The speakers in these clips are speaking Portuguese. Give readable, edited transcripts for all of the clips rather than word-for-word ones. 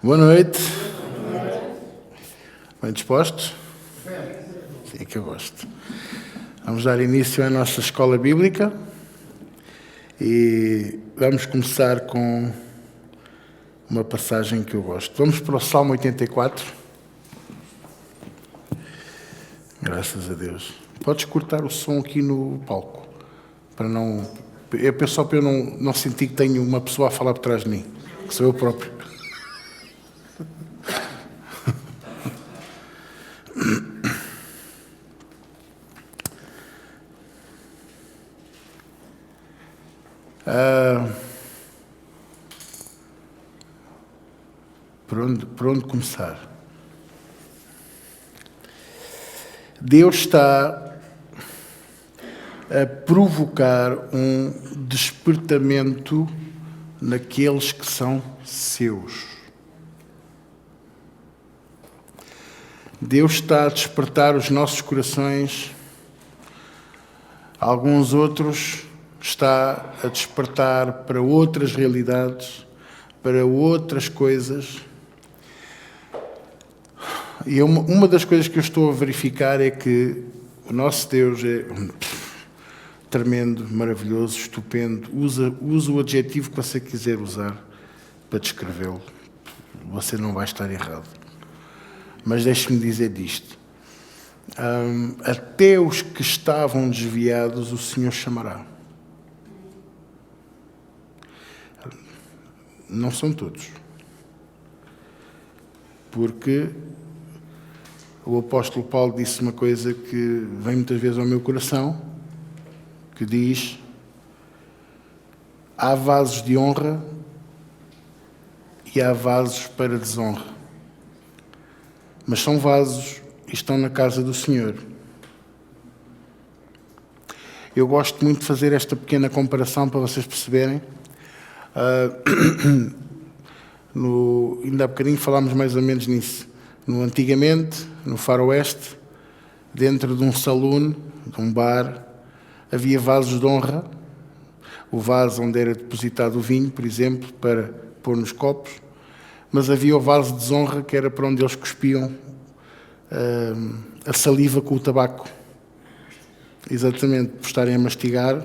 Boa noite. Bem dispostos? Sim, que eu gosto. Vamos dar início à nossa escola bíblica e vamos começar com uma passagem que eu gosto. Vamos para o Salmo 84. Graças a Deus. Podes cortar o som aqui no palco, para não... É só para eu não sentir que tenho uma pessoa a falar por trás de mim, que sou eu próprio. Por onde começar? Deus está a provocar um despertamento naqueles que são seus. Deus está a despertar os nossos corações. Alguns outros está a despertar para outras realidades, para outras coisas. E uma das coisas que eu estou a verificar é que o nosso Deus é tremendo, maravilhoso, estupendo. Usa o adjetivo que você quiser usar para descrevê-lo. Você não vai estar errado. Mas deixe-me dizer disto. Até os que estavam desviados o Senhor chamará. Não são todos. Porque o apóstolo Paulo disse uma coisa que vem muitas vezes ao meu coração, que diz: há vasos de honra e há vasos para desonra. Mas são vasos e estão na casa do Senhor. Eu gosto muito de fazer esta pequena comparação para vocês perceberem. Ainda há bocadinho falámos mais ou menos nisso. Antigamente, no faroeste, dentro de um saloon, de um bar, havia vasos de honra. O vaso onde era depositado o vinho, por exemplo, para pôr nos copos. Mas havia o vaso de desonra, que era para onde eles cuspiam a saliva com o tabaco. Exatamente, por estarem a mastigar.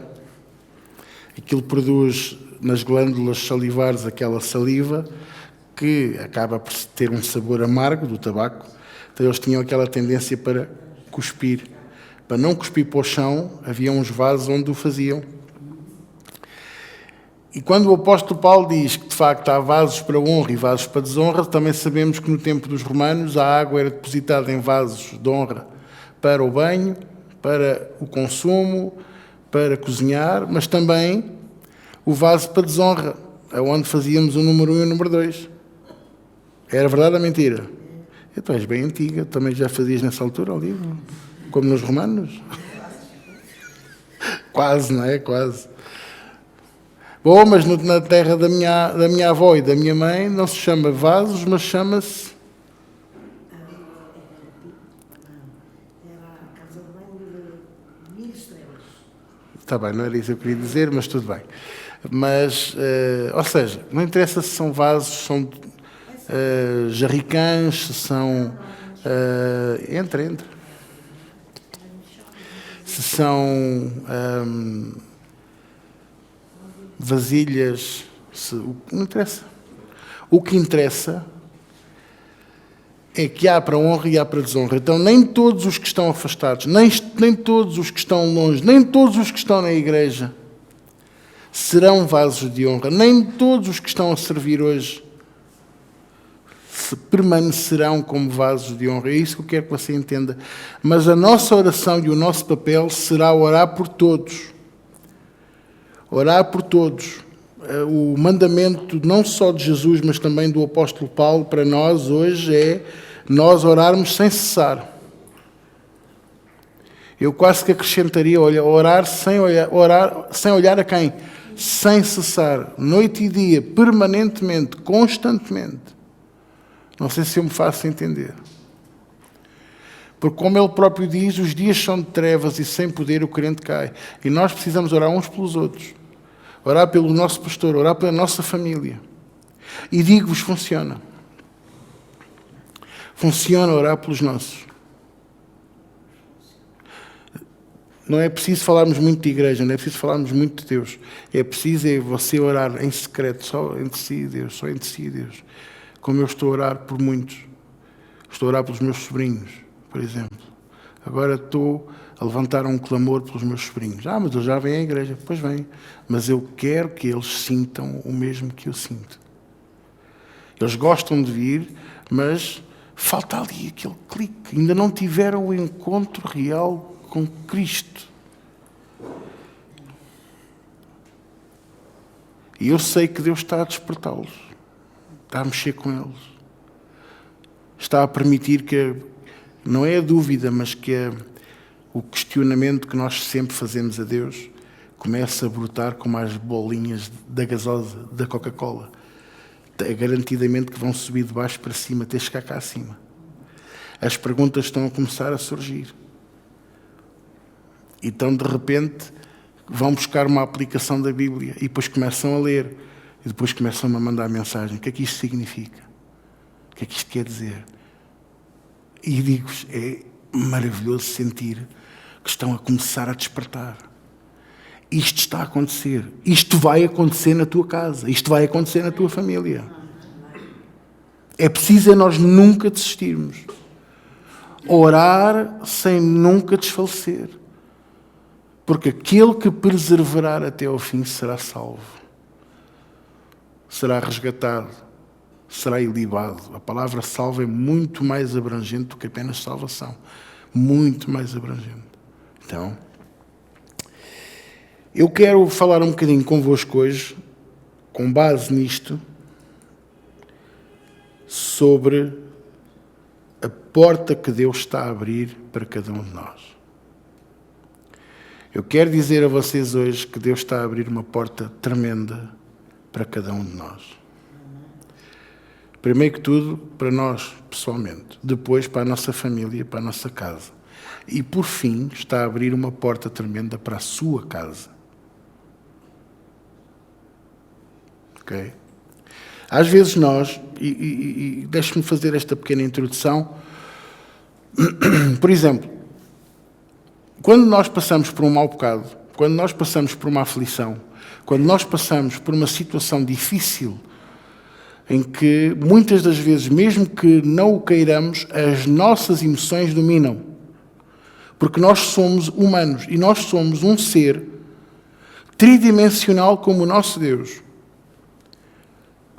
Aquilo produz nas glândulas salivares aquela saliva que acaba por ter um sabor amargo do tabaco. Então eles tinham aquela tendência para cuspir. Para não cuspir para o chão, havia uns vasos onde o faziam. E quando o apóstolo Paulo diz que de facto há vasos para honra e vasos para desonra, também sabemos que no tempo dos romanos a água era depositada em vasos de honra para o banho, para o consumo, para cozinhar, mas também o vaso para desonra, onde fazíamos o número 1 e o número 2. Era verdade ou mentira? E tu és bem antiga, também já fazias nessa altura o livro? Como nos romanos? Quase, não é? Quase. Bom, mas na terra da minha avó e da minha mãe não se chama vasos, mas chama-se... Está bem, não era isso que eu queria dizer, mas tudo bem. Mas, ou seja, não interessa se são vasos, são jarricãs, se são... Entra. Se são vasilhas, não interessa. O que interessa é que há para honra e há para desonra. Então, nem todos os que estão afastados, nem todos os que estão longe, nem todos os que estão na igreja serão vasos de honra. Nem todos os que estão a servir hoje permanecerão como vasos de honra. É isso que eu quero que você entenda. Mas a nossa oração e o nosso papel será orar por todos. Orar por todos. O mandamento não só de Jesus, mas também do apóstolo Paulo para nós hoje é nós orarmos sem cessar. Eu quase que acrescentaria, orar sem olhar a quem? Sem cessar, noite e dia, permanentemente, constantemente. Não sei se eu me faço entender. Porque como ele próprio diz, os dias são de trevas e sem poder o crente cai. E nós precisamos orar uns pelos outros. Orar pelo nosso pastor, orar pela nossa família. E digo-vos, funciona. Funciona orar pelos nossos. Não é preciso falarmos muito de igreja, não é preciso falarmos muito de Deus. É preciso você orar em secreto, só entre si e Deus, só entre si e Deus. Como eu estou a orar por muitos. Estou a orar pelos meus sobrinhos, por exemplo. Agora estou a levantar um clamor pelos meus sobrinhos. Mas eu já venho à igreja. Pois vem. Mas eu quero que eles sintam o mesmo que eu sinto. Eles gostam de vir, mas falta ali aquele clique. Ainda não tiveram o encontro real com Cristo. E eu sei que Deus está a despertá-los. Está a mexer com eles. Está a permitir que, não é a dúvida, mas que o questionamento que nós sempre fazemos a Deus comece a brotar como as bolinhas da gasosa, da Coca-Cola. É garantidamente que vão subir de baixo para cima, até chegar cá acima. As perguntas estão a começar a surgir. Então, de repente, vão buscar uma aplicação da Bíblia e depois começam a ler. E depois começam a mandar mensagem. O que é que isto significa? O que é que isto quer dizer? E digo-vos, é maravilhoso sentir que estão a começar a despertar. Isto está a acontecer. Isto vai acontecer na tua casa. Isto vai acontecer na tua família. É preciso nós nunca desistirmos. Orar sem nunca desfalecer. Porque aquele que perseverar até ao fim será salvo. Será resgatado. Será ilibado. A palavra salvo é muito mais abrangente do que apenas salvação. Muito mais abrangente. Então, eu quero falar um bocadinho convosco hoje, com base nisto, sobre a porta que Deus está a abrir para cada um de nós. Eu quero dizer a vocês hoje que Deus está a abrir uma porta tremenda para cada um de nós. Primeiro que tudo, para nós, pessoalmente. Depois, para a nossa família, para a nossa casa. E, por fim, está a abrir uma porta tremenda para a sua casa. Ok? Às vezes nós, e deixe-me fazer esta pequena introdução, por exemplo, quando nós passamos por um mau bocado, quando nós passamos por uma aflição, quando nós passamos por uma situação difícil, em que muitas das vezes, mesmo que não o queiramos, as nossas emoções dominam. Porque nós somos humanos e nós somos um ser tridimensional como o nosso Deus.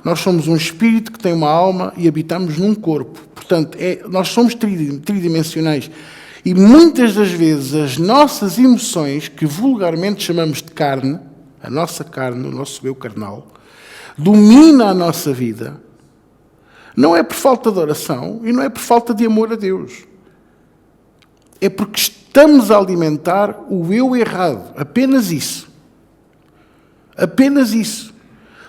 Nós somos um espírito que tem uma alma e habitamos num corpo. Portanto, nós somos tridimensionais. E muitas das vezes as nossas emoções, que vulgarmente chamamos de carne, a nossa carne, o nosso eu carnal, domina a nossa vida, não é por falta de oração e não é por falta de amor a Deus. É porque estamos a alimentar o eu errado. Apenas isso. Apenas isso.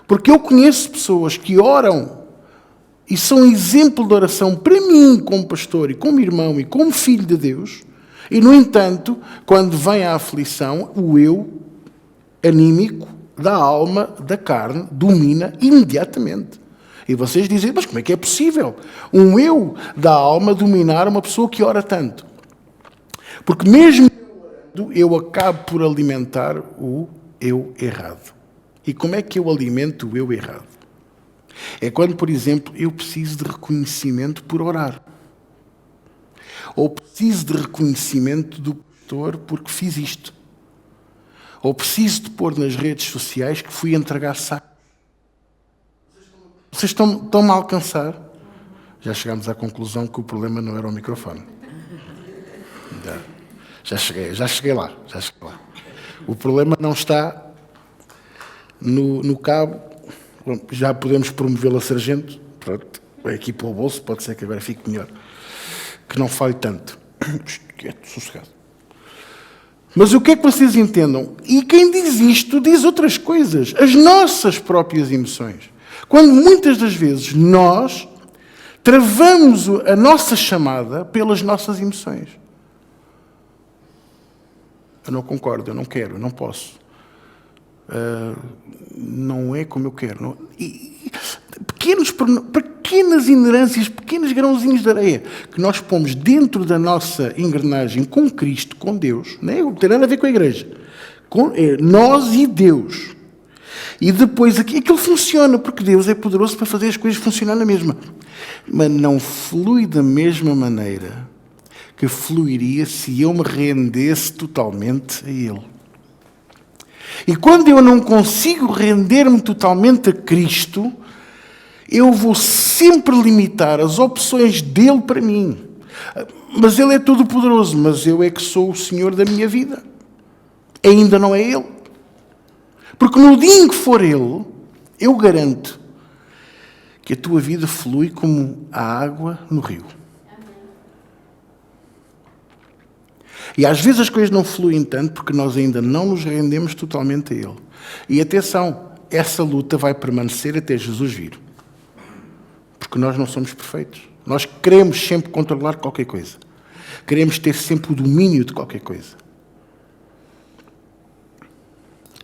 Porque eu conheço pessoas que oram e são exemplo de oração para mim, como pastor, e como irmão, e como filho de Deus, e, no entanto, quando vem a aflição, o eu anímico da alma, da carne, domina imediatamente. E vocês dizem, mas como é que é possível um eu da alma dominar uma pessoa que ora tanto? Porque mesmo eu acabo por alimentar o eu errado. E como é que eu alimento o eu errado? É quando, por exemplo, eu preciso de reconhecimento por orar. Ou preciso de reconhecimento do pastor porque fiz isto. Ou preciso de pôr nas redes sociais que fui entregar saco. Vocês estão-me a alcançar? Já chegámos à conclusão que o problema não era o microfone. Já cheguei lá. O problema não está no cabo. Já podemos promovê-lo a sargento. Pronto, vai aqui para o bolso, pode ser que agora fique melhor. Que não fale tanto. Quieto, sossegado. Mas o que é que vocês entendam? E quem diz isto diz outras coisas. As nossas próprias emoções. Quando muitas das vezes nós travamos a nossa chamada pelas nossas emoções. Eu não concordo, eu não quero, eu não posso. Não é como eu quero. Não. pequenas inerências, pequenos grãozinhos de areia que nós pomos dentro da nossa engrenagem com Cristo, com Deus, não tem nada a ver com a igreja, nós e Deus. E depois aquilo funciona, porque Deus é poderoso para fazer as coisas funcionar na mesma. Mas não flui da mesma maneira que fluiria se eu me rendesse totalmente a Ele. E quando eu não consigo render-me totalmente a Cristo, eu vou sempre limitar as opções dele para mim. Mas Ele é todo poderoso, mas eu é que sou o Senhor da minha vida. Ainda não é Ele. Porque no dia em que for Ele, eu garanto que a tua vida flui como a água no rio. E às vezes as coisas não fluem tanto porque nós ainda não nos rendemos totalmente a Ele. E atenção, essa luta vai permanecer até Jesus vir. Porque nós não somos perfeitos. Nós queremos sempre controlar qualquer coisa. Queremos ter sempre o domínio de qualquer coisa.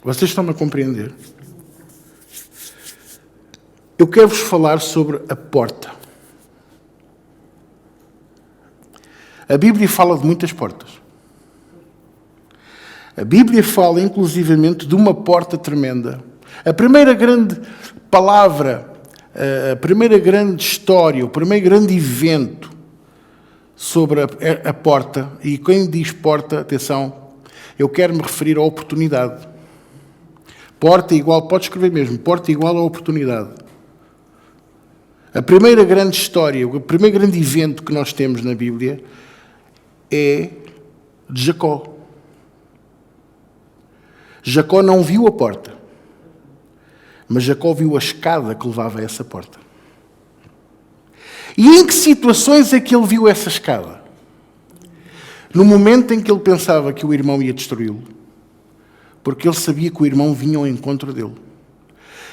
Vocês estão-me a compreender? Eu quero-vos falar sobre a porta. A Bíblia fala de muitas portas. A Bíblia fala, inclusivamente, de uma porta tremenda. A primeira grande palavra, a primeira grande história, o primeiro grande evento sobre a porta, e quem diz porta, atenção, eu quero me referir à oportunidade. Porta igual, pode escrever mesmo, porta igual à oportunidade. A primeira grande história, o primeiro grande evento que nós temos na Bíblia é de Jacó. Jacó não viu a porta, mas Jacó viu a escada que levava a essa porta. E em que situações é que ele viu essa escada? No momento em que ele pensava que o irmão ia destruí-lo, porque ele sabia que o irmão vinha ao encontro dele.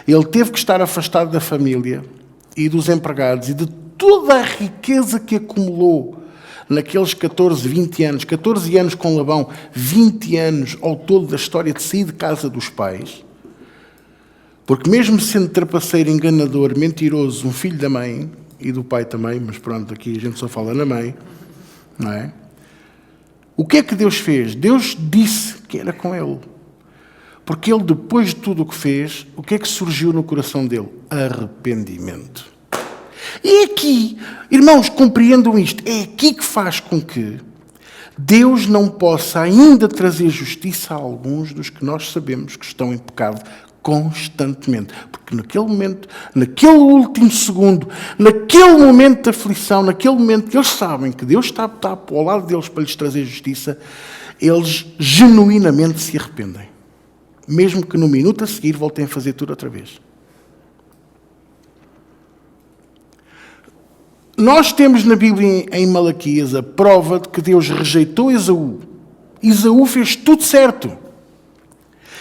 Ele teve que estar afastado da família e dos empregados e de toda a riqueza que acumulou naqueles 14, 20 anos, 14 anos com Labão, 20 anos ao todo da história de sair de casa dos pais, porque mesmo sendo trapaceiro, enganador, mentiroso, um filho da mãe, e do pai também, mas pronto, aqui a gente só fala na mãe, não é? O que é que Deus fez? Deus disse que era com ele. Porque ele, depois de tudo o que fez, o que é que surgiu no coração dele? Arrependimento. E aqui, irmãos, compreendam isto, é aqui que faz com que Deus não possa ainda trazer justiça a alguns dos que nós sabemos que estão em pecado constantemente. Porque naquele momento, naquele último segundo, naquele momento de aflição, naquele momento que eles sabem que Deus está ao lado deles para lhes trazer justiça, eles genuinamente se arrependem. Mesmo que no minuto a seguir voltem a fazer tudo outra vez. Nós temos na Bíblia, em Malaquias, a prova de que Deus rejeitou Esaú. Esaú fez tudo certo.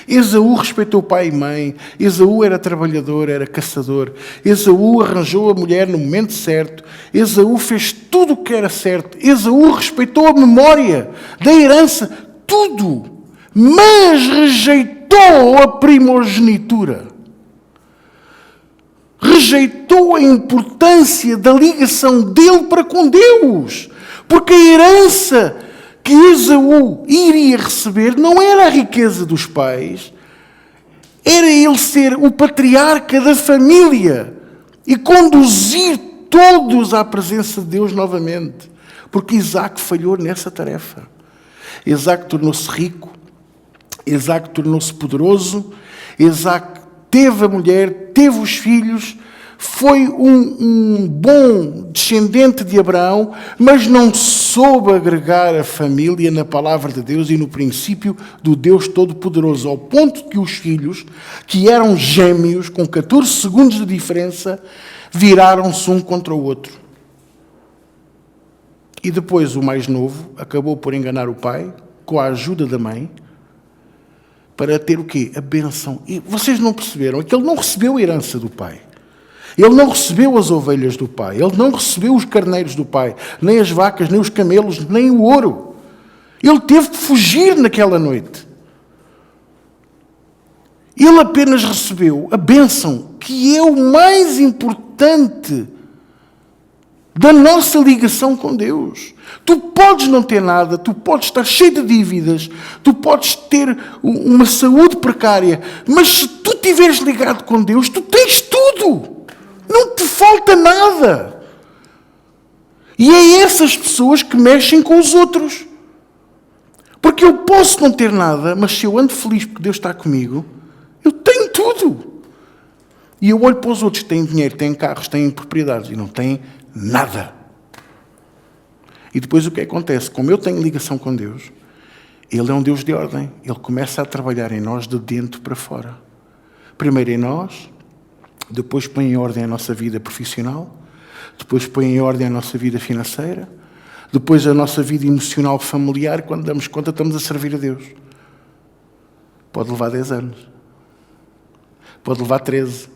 Esaú respeitou pai e mãe. Esaú era trabalhador, era caçador. Esaú arranjou a mulher no momento certo. Esaú fez tudo o que era certo. Esaú respeitou a memória da herança, tudo. Mas rejeitou a primogenitura. Rejeitou a importância da ligação dele para com Deus. Porque a herança que Esaú iria receber não era a riqueza dos pais, era ele ser o patriarca da família e conduzir todos à presença de Deus novamente. Porque Isaac falhou nessa tarefa. Isaac tornou-se rico, Isaac tornou-se poderoso, Isaac teve a mulher, teve os filhos, foi um bom descendente de Abraão, mas não soube agregar a família na palavra de Deus e no princípio do Deus Todo-Poderoso, ao ponto que os filhos, que eram gêmeos, com 14 segundos de diferença, viraram-se um contra o outro. E depois o mais novo acabou por enganar o pai, com a ajuda da mãe, para ter o quê? A bênção. E vocês não perceberam? É que ele não recebeu a herança do pai. Ele não recebeu as ovelhas do pai. Ele não recebeu os carneiros do pai. Nem as vacas, nem os camelos, nem o ouro. Ele teve que fugir naquela noite. Ele apenas recebeu a bênção, que é o mais importante da nossa ligação com Deus. Tu podes não ter nada, tu podes estar cheio de dívidas, tu podes ter uma saúde precária, mas se tu estiveres ligado com Deus, tu tens tudo. Não te falta nada. E é essas pessoas que mexem com os outros. Porque eu posso não ter nada, mas se eu ando feliz porque Deus está comigo, eu tenho tudo. E eu olho para os outros que têm dinheiro, têm carros, têm propriedades e não têm nada. E depois o que acontece? Como eu tenho ligação com Deus, Ele é um Deus de ordem. Ele começa a trabalhar em nós de dentro para fora. Primeiro em nós, depois põe em ordem a nossa vida profissional, depois põe em ordem a nossa vida financeira, depois a nossa vida emocional familiar. Quando damos conta, estamos a servir a Deus. Pode levar 10 anos. Pode levar 13,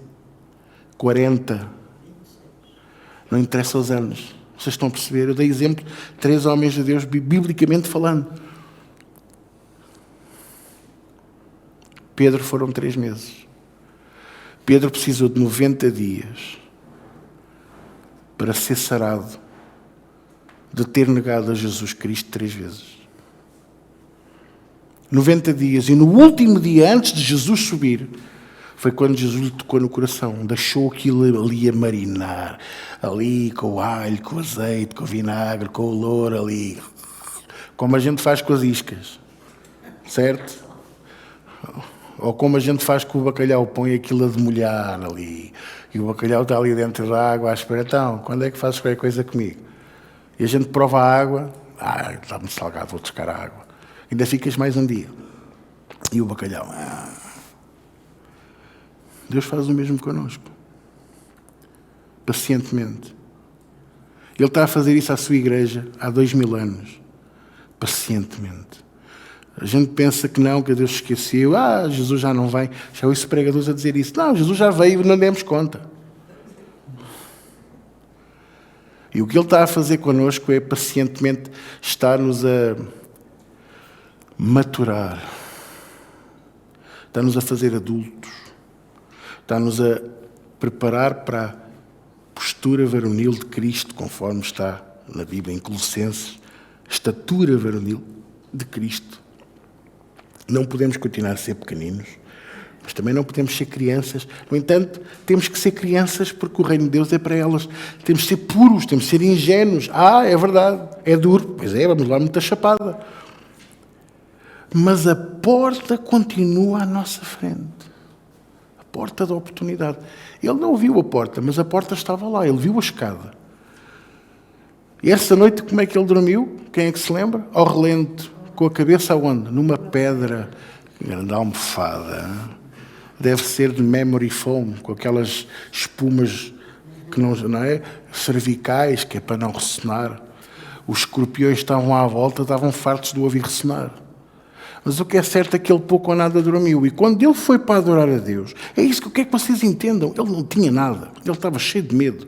40. Não interessa os anos. Vocês estão a perceber? Eu dei exemplo de 3 homens de Deus, biblicamente falando. Pedro foram 3 meses. Pedro precisou de 90 dias para ser sarado de ter negado a Jesus Cristo 3 vezes. 90 dias. E no último dia, antes de Jesus subir, foi quando Jesus lhe tocou no coração. Deixou aquilo ali a marinar. Ali, com o alho, com o azeite, com o vinagre, com o louro ali. Como a gente faz com as iscas. Certo? Ou como a gente faz com o bacalhau. Põe aquilo a demolhar ali. E o bacalhau está ali dentro da água à espera. Então, quando é que fazes qualquer coisa comigo? E a gente prova a água. Está muito salgado, vou buscar a água. Ainda ficas mais um dia. E o bacalhau. Deus faz o mesmo connosco. Pacientemente. Ele está a fazer isso à sua igreja há 2000 anos. Pacientemente. A gente pensa que não, que Deus se esqueceu. Jesus já não vem. Já ouço pregadores a dizer isso. Não, Jesus já veio e não demos conta. E o que Ele está a fazer connosco é pacientemente estar-nos a maturar. Está-nos a fazer adultos. Está-nos a preparar para a postura varonil de Cristo, conforme está na Bíblia, em Colossenses. Estatura varonil de Cristo. Não podemos continuar a ser pequeninos, mas também não podemos ser crianças. No entanto, temos que ser crianças porque o reino de Deus é para elas. Temos que ser puros, temos que ser ingênuos. É verdade, é duro. Pois é, vamos lá muita chapada. Mas a porta continua à nossa frente. Porta da oportunidade. Ele não viu a porta, mas a porta estava lá. Ele viu a escada. E essa noite, como é que ele dormiu? Quem é que se lembra? Ao relento. Com a cabeça aonde? Numa pedra. Grande almofada. Deve ser de memory foam, com aquelas espumas que não é? Cervicais, que é para não ressonar. Os escorpiões estavam à volta, estavam fartos de o ouvir ressonar. Mas o que é certo é que ele pouco ou nada dormiu. E quando ele foi para adorar a Deus, é isso que eu quero que vocês entendam. Ele não tinha nada. Ele estava cheio de medo.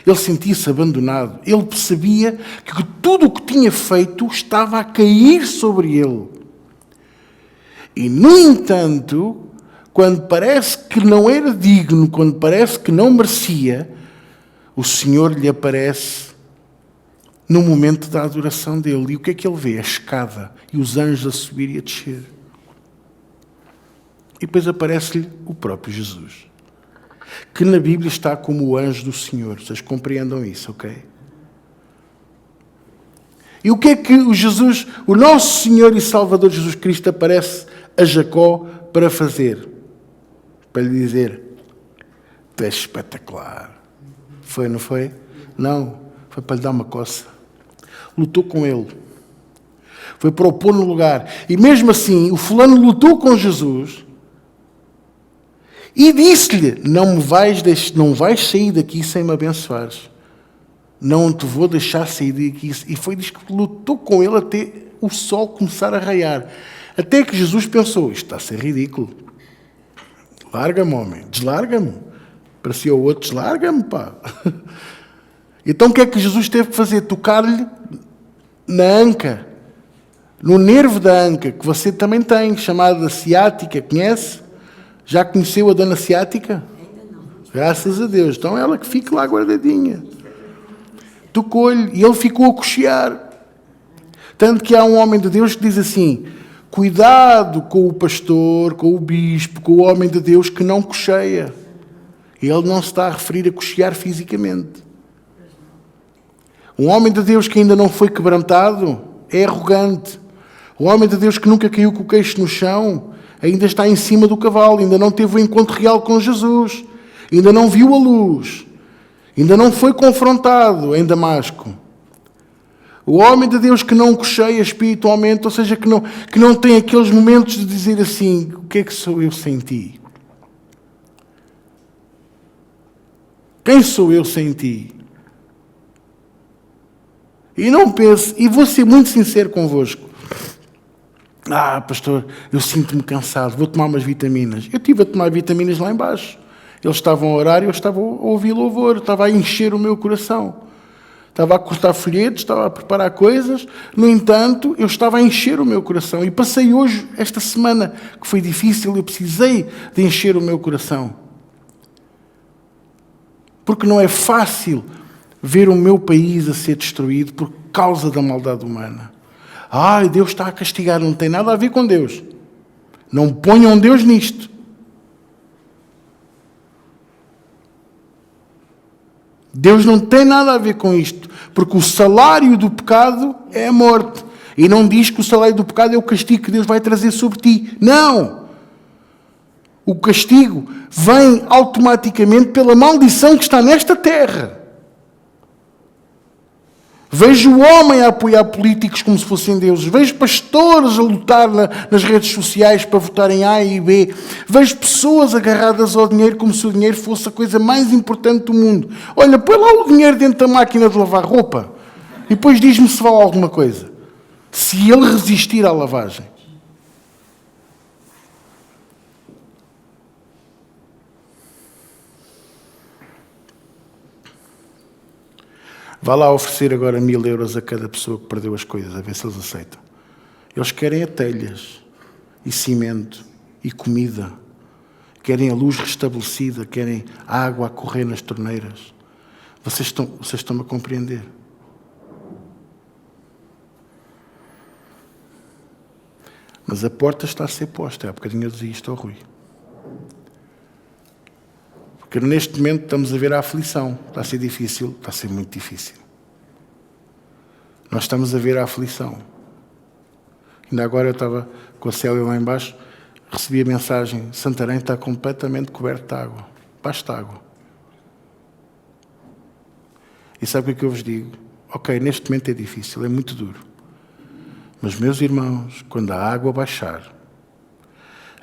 Ele sentia-se abandonado. Ele percebia que tudo o que tinha feito estava a cair sobre ele. E, no entanto, quando parece que não era digno, quando parece que não merecia, o Senhor lhe aparece no momento da adoração dele. E o que é que ele vê? A escada e os anjos a subir e a descer. E depois aparece-lhe o próprio Jesus, que na Bíblia está como o anjo do Senhor. Vocês compreendam isso, ok? E o que é que o nosso Senhor e Salvador Jesus Cristo aparece a Jacó para fazer? Para lhe dizer: tu és espetacular. Foi, não foi? Não, foi para lhe dar uma coça. Lutou com ele. Foi para o pôr no lugar. E mesmo assim, o fulano lutou com Jesus e disse-lhe: não vais sair daqui sem me abençoares. Não te vou deixar sair daqui. E foi diz que lutou com ele até o sol começar a raiar. Até que Jesus pensou: isto está a ser ridículo. Larga-me, homem. Deslarga-me. Parecia o outro: deslarga-me, pá. Então o que é que Jesus teve que fazer? Tocar-lhe na anca, no nervo da anca, que você também tem, chamada ciática. Conhece? Já conheceu a dona ciática? Ainda não. Graças a Deus. Então ela que fique lá guardadinha. tocou-lhe e ele ficou a coxear. Tanto que há um homem de Deus que diz assim: cuidado com o pastor, com o bispo, com o homem de Deus que não coxeia. Ele não se está a referir a coxear fisicamente. Um homem de Deus que ainda não foi quebrantado é arrogante. O homem de Deus que nunca caiu com o queixo no chão ainda está em cima do cavalo, ainda não teve o encontro real com Jesus, ainda não viu a luz, ainda não foi confrontado em Damasco. O homem de Deus que não cocheia espiritualmente, ou seja, que não tem aqueles momentos de dizer assim: o que é que sou eu sem ti? Quem sou eu sem ti? E não pense, e vou ser muito sincero convosco: pastor, eu sinto-me cansado, vou tomar umas vitaminas. Eu estive a tomar vitaminas lá embaixo. Eles estavam a orar e eu estava a ouvir louvor, estava a encher o meu coração. Estava a cortar folhetos, estava a preparar coisas. No entanto, eu estava a encher o meu coração. E passei hoje, esta semana, que foi difícil, eu precisei de encher o meu coração. Porque não é fácil ver o meu país a ser destruído por causa da maldade humana. Deus está a castigar, não tem nada a ver com Deus. Não ponham Deus nisto. Deus não tem nada a ver com isto, porque o salário do pecado é a morte. E não diz que o salário do pecado é o castigo que Deus vai trazer sobre ti. Não! O castigo vem automaticamente pela maldição que está nesta terra. Vejo o homem a apoiar políticos como se fossem deuses. Vejo pastores a lutar nas redes sociais para votarem A e B. Vejo pessoas agarradas ao dinheiro como se o dinheiro fosse a coisa mais importante do mundo. Olha, põe lá o dinheiro dentro da máquina de lavar roupa e depois diz-me se vale alguma coisa. Se ele resistir à lavagem. Vá lá oferecer agora 1.000 euros a cada pessoa que perdeu as coisas, a ver se eles aceitam. Eles querem telhas, e cimento, e comida. Querem a luz restabelecida, querem água a correr nas torneiras. Vocês estão a compreender? Mas a porta está a ser posta. Há bocadinho eu dizia isto ao Rui. Porque neste momento estamos a ver a aflição. Está a ser difícil, está a ser muito difícil. Nós estamos a ver a aflição. Ainda agora eu estava com a Célia lá embaixo, recebi a mensagem: Santarém está completamente coberto de água. Basta água. E sabe o que é que eu vos digo? Ok, neste momento é difícil, é muito duro. Mas, meus irmãos, quando a água baixar,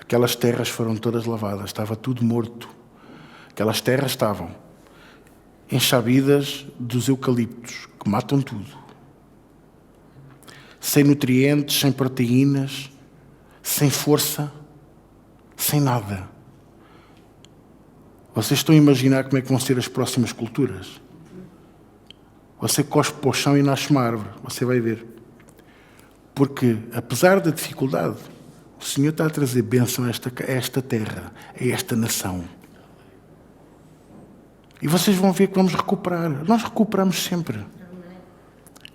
aquelas terras foram todas lavadas, estava tudo morto. Aquelas terras estavam enxabidas dos eucaliptos, que matam tudo. Sem nutrientes, sem proteínas, sem força, sem nada. Vocês estão a imaginar como é que vão ser as próximas culturas? Você cospe para o chão e nasce uma árvore, você vai ver. Porque, apesar da dificuldade, o Senhor está a trazer bênção a esta terra, a esta nação. E vocês vão ver que vamos recuperar. Nós recuperamos sempre.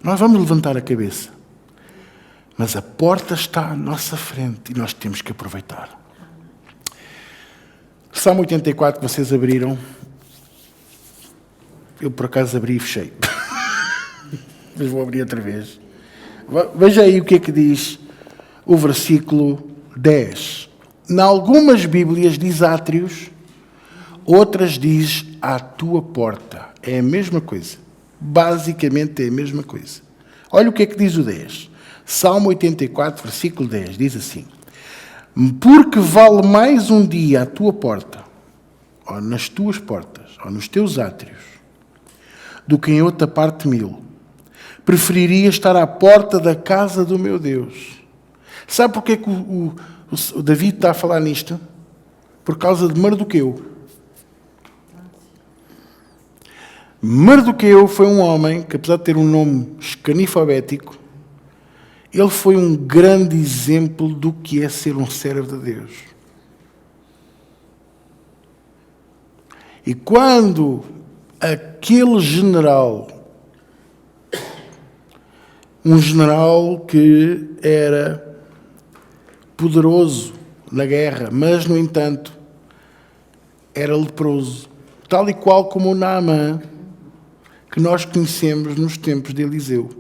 Nós vamos levantar a cabeça. Mas a porta está à nossa frente e nós temos que aproveitar. Salmo 84 que vocês abriram. Eu, por acaso, abri e fechei. Mas vou abrir outra vez. Veja aí o que é que diz o versículo 10. Em algumas Bíblias diz átrios, outras diz à tua porta. É a mesma coisa. Basicamente é a mesma coisa. Olha o que é que diz o 10. Salmo 84, versículo 10. Diz assim: porque vale mais um dia à tua porta, ou nas tuas portas, ou nos teus átrios, do que em outra parte 1000. Preferiria estar à porta da casa do meu Deus. Sabe porque é que o David está a falar nisto? Por causa de Mardoqueu. Mardoqueu foi um homem que, apesar de ter um nome escanifabético, ele foi um grande exemplo do que é ser um servo de Deus. E quando aquele general um general que era poderoso na guerra, mas, no entanto, era leproso, tal e qual como o Naamã, que nós conhecemos nos tempos de Eliseu.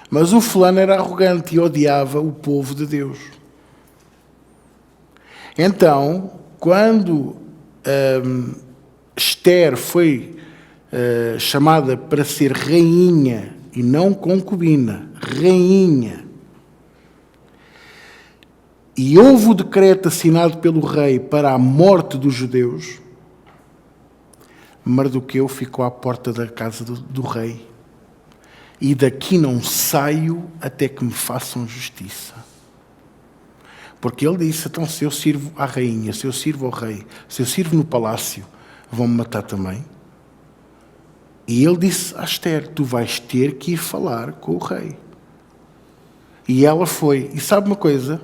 Mas o fulano era arrogante e odiava o povo de Deus. Então, quando Esther foi chamada para ser rainha, e não concubina, rainha, e houve o decreto assinado pelo rei para a morte dos judeus, Mardoqueu ficou à porta da casa do rei. E daqui não saio até que me façam justiça. Porque ele disse, então se eu sirvo à rainha, se eu sirvo ao rei, se eu sirvo no palácio, vão-me matar também. E ele disse a Esther, tu vais ter que ir falar com o rei. E ela foi. E sabe uma coisa?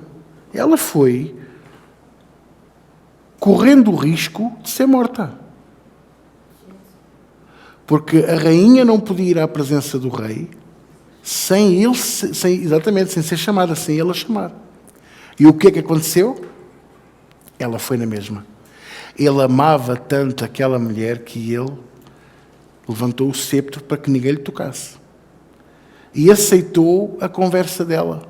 Ela foi correndo o risco de ser morta. Porque a rainha não podia ir à presença do rei sem ele, exatamente, sem ser chamada, sem ele a chamar. E o que é que aconteceu? Ela foi na mesma. Ele amava tanto aquela mulher que ele levantou o ceptro para que ninguém lhe tocasse. E aceitou a conversa dela.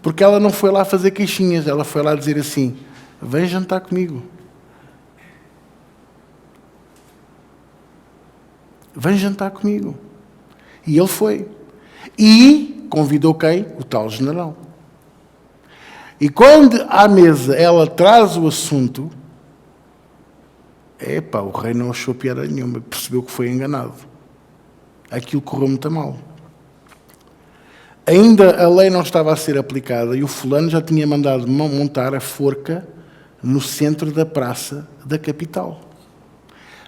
Porque ela não foi lá fazer queixinhas, ela foi lá dizer assim, vem jantar comigo. Vem jantar comigo. E ele foi. E convidou quem? O tal general. E quando à mesa ela traz o assunto, o rei não achou piada nenhuma, percebeu que foi enganado. Aquilo correu muito mal. Ainda a lei não estava a ser aplicada e o fulano já tinha mandado montar a forca no centro da praça da capital.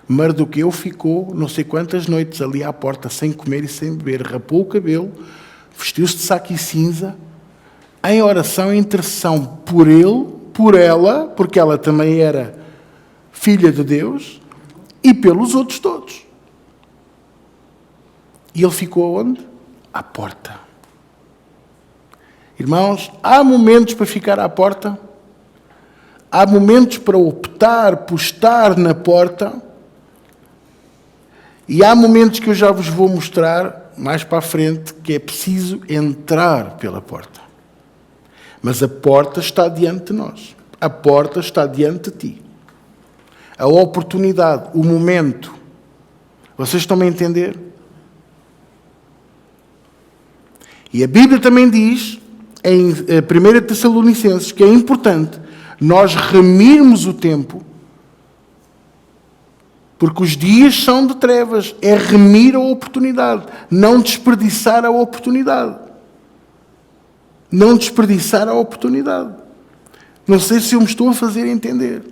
Mardoqueu ficou não sei quantas noites ali à porta, sem comer e sem beber, rapou o cabelo, vestiu-se de saco e cinza, em oração e intercessão por ele, por ela, porque ela também era filha de Deus, e pelos outros todos. E ele ficou onde? À porta. Irmãos, há momentos para ficar à porta, há momentos para optar por estar na porta, e há momentos que eu já vos vou mostrar mais para a frente que é preciso entrar pela porta. Mas a porta está diante de nós. A porta está diante de ti. A oportunidade, o momento. Vocês estão-me a entender? E a Bíblia também diz, em 1 Tessalonicenses, que é importante nós remirmos o tempo, porque os dias são de trevas. É remir a oportunidade, não desperdiçar a oportunidade. Não desperdiçar a oportunidade. Não sei se eu me estou a fazer entender.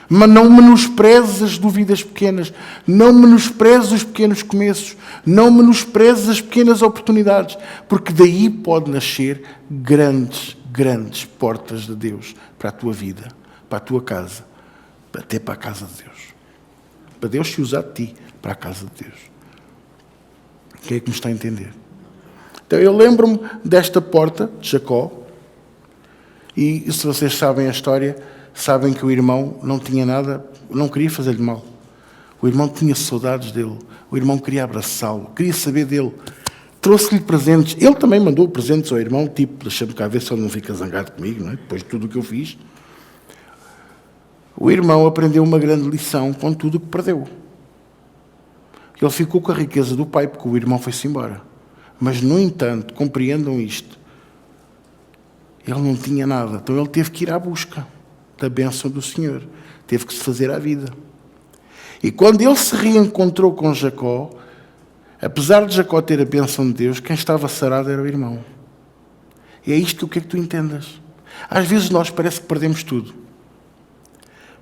Mas não menosprezes as dúvidas pequenas, não menosprezes os pequenos começos, não menosprezes as pequenas oportunidades, porque daí pode nascer grandes, grandes portas de Deus para a tua vida, para a tua casa, até para a casa de Deus. Para Deus te usar de ti para a casa de Deus. Quem é que me está a entender? Então eu lembro-me desta porta de Jacó, e se vocês sabem a história, sabem que o irmão não tinha nada, não queria fazer-lhe mal. O irmão tinha saudades dele, o irmão queria abraçá-lo, queria saber dele. Trouxe-lhe presentes, ele também mandou presentes ao irmão, tipo, deixa-me cá ver se ele não fica zangado comigo, não é? Depois de tudo o que eu fiz. O irmão aprendeu uma grande lição com tudo o que perdeu. Ele ficou com a riqueza do pai, porque o irmão foi-se embora. Mas, no entanto, compreendam isto, ele não tinha nada, então ele teve que ir à busca da bênção do Senhor. Teve que se fazer à vida. E quando ele se reencontrou com Jacó, apesar de Jacó ter a bênção de Deus, quem estava sarado era o irmão. E é isto que eu quero que tu entendas. Às vezes nós parece que perdemos tudo.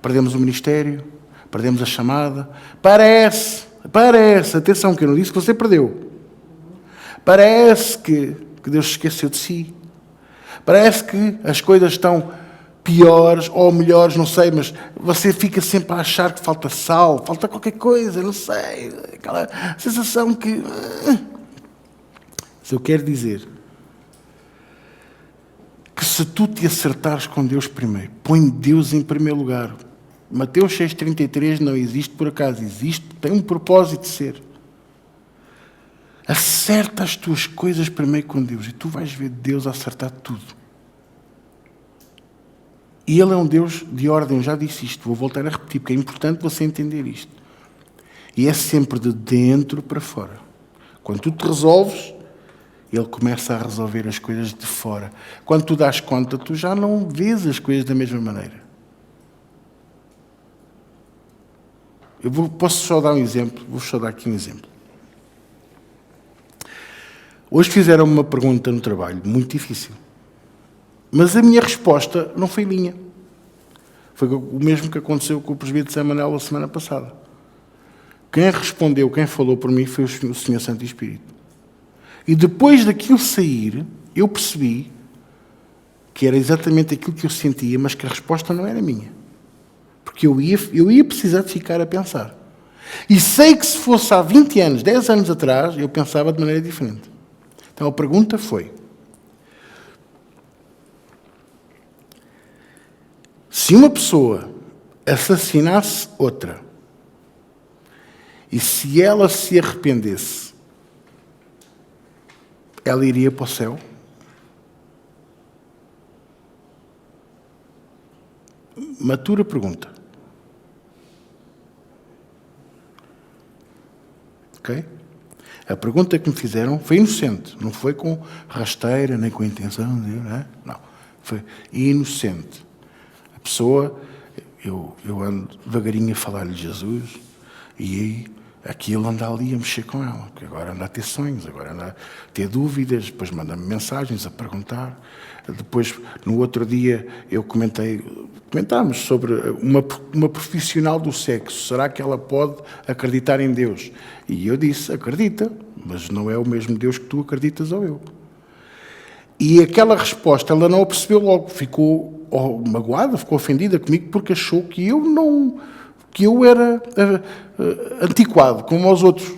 Perdemos o ministério, perdemos a chamada. Parece, atenção que eu não disse que você perdeu. Parece que Deus se esqueceu de si. Parece que as coisas estão piores ou melhores, não sei, mas você fica sempre a achar que falta sal, falta qualquer coisa, não sei, aquela sensação que... Mas eu quero dizer que se tu te acertares com Deus primeiro, põe Deus em primeiro lugar. Mateus 6,33 não existe por acaso, existe, tem um propósito de ser. Acerta as tuas coisas primeiro com Deus e tu vais ver Deus acertar tudo. E Ele é um Deus de ordem, eu já disse isto, vou voltar a repetir, porque é importante você entender isto. E é sempre de dentro para fora. Quando tu te resolves, Ele começa a resolver as coisas de fora. Quando tu dás conta, tu já não vês as coisas da mesma maneira. Posso só dar um exemplo? Vou só dar aqui um exemplo. Hoje fizeram-me uma pergunta no trabalho, muito difícil. Mas a minha resposta não foi minha. Foi o mesmo que aconteceu com o presbítero Zé Manuel a semana passada. Quem respondeu, quem falou por mim foi o Senhor Santo Espírito. E depois daquilo sair, eu percebi que era exatamente aquilo que eu sentia, mas que a resposta não era minha. Porque eu ia precisar de ficar a pensar. E sei que se fosse há 20 anos, 10 anos atrás, eu pensava de maneira diferente. Então a pergunta foi: se uma pessoa assassinasse outra, e se ela se arrependesse, ela iria para o céu? Matura pergunta. Ok? A pergunta que me fizeram foi inocente. Não foi com rasteira, nem com intenção. Não. Foi inocente. A pessoa, eu ando devagarinho a falar-lhe de Jesus e aí aquilo anda ali a mexer com ela. Porque agora anda a ter sonhos, agora anda a ter dúvidas, depois manda-me mensagens a perguntar. Depois, no outro dia, comentámos sobre uma profissional do sexo. Será que ela pode acreditar em Deus? E eu disse, acredita, mas não é o mesmo Deus que tu acreditas ou eu. E aquela resposta, ela não a percebeu logo. Ficou magoada, ficou ofendida comigo porque achou que eu era antiquado, como aos outros.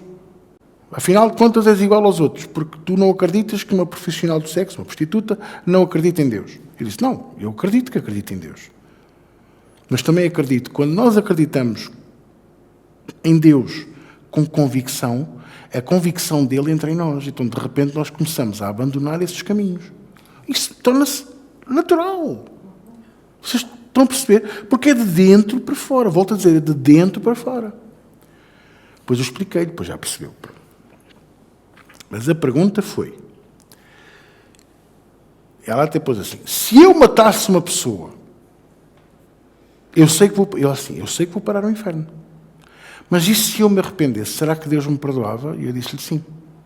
Afinal de contas, és igual aos outros, porque tu não acreditas que uma profissional do sexo, uma prostituta, não acredita em Deus. Eu disse, não, eu acredito que acredito em Deus. Mas também acredito, quando nós acreditamos em Deus com convicção, a convicção dele entra em nós. Então, de repente, nós começamos a abandonar esses caminhos. Isso torna-se natural. Vocês estão a perceber? Porque é de dentro para fora. Volto a dizer, é de dentro para fora. Depois eu expliquei, depois já percebeu. Mas a pergunta foi, ela até pôs assim, se eu matasse uma pessoa, eu sei que vou parar no inferno. Mas e se eu me arrependesse, será que Deus me perdoava? E eu disse-lhe sim.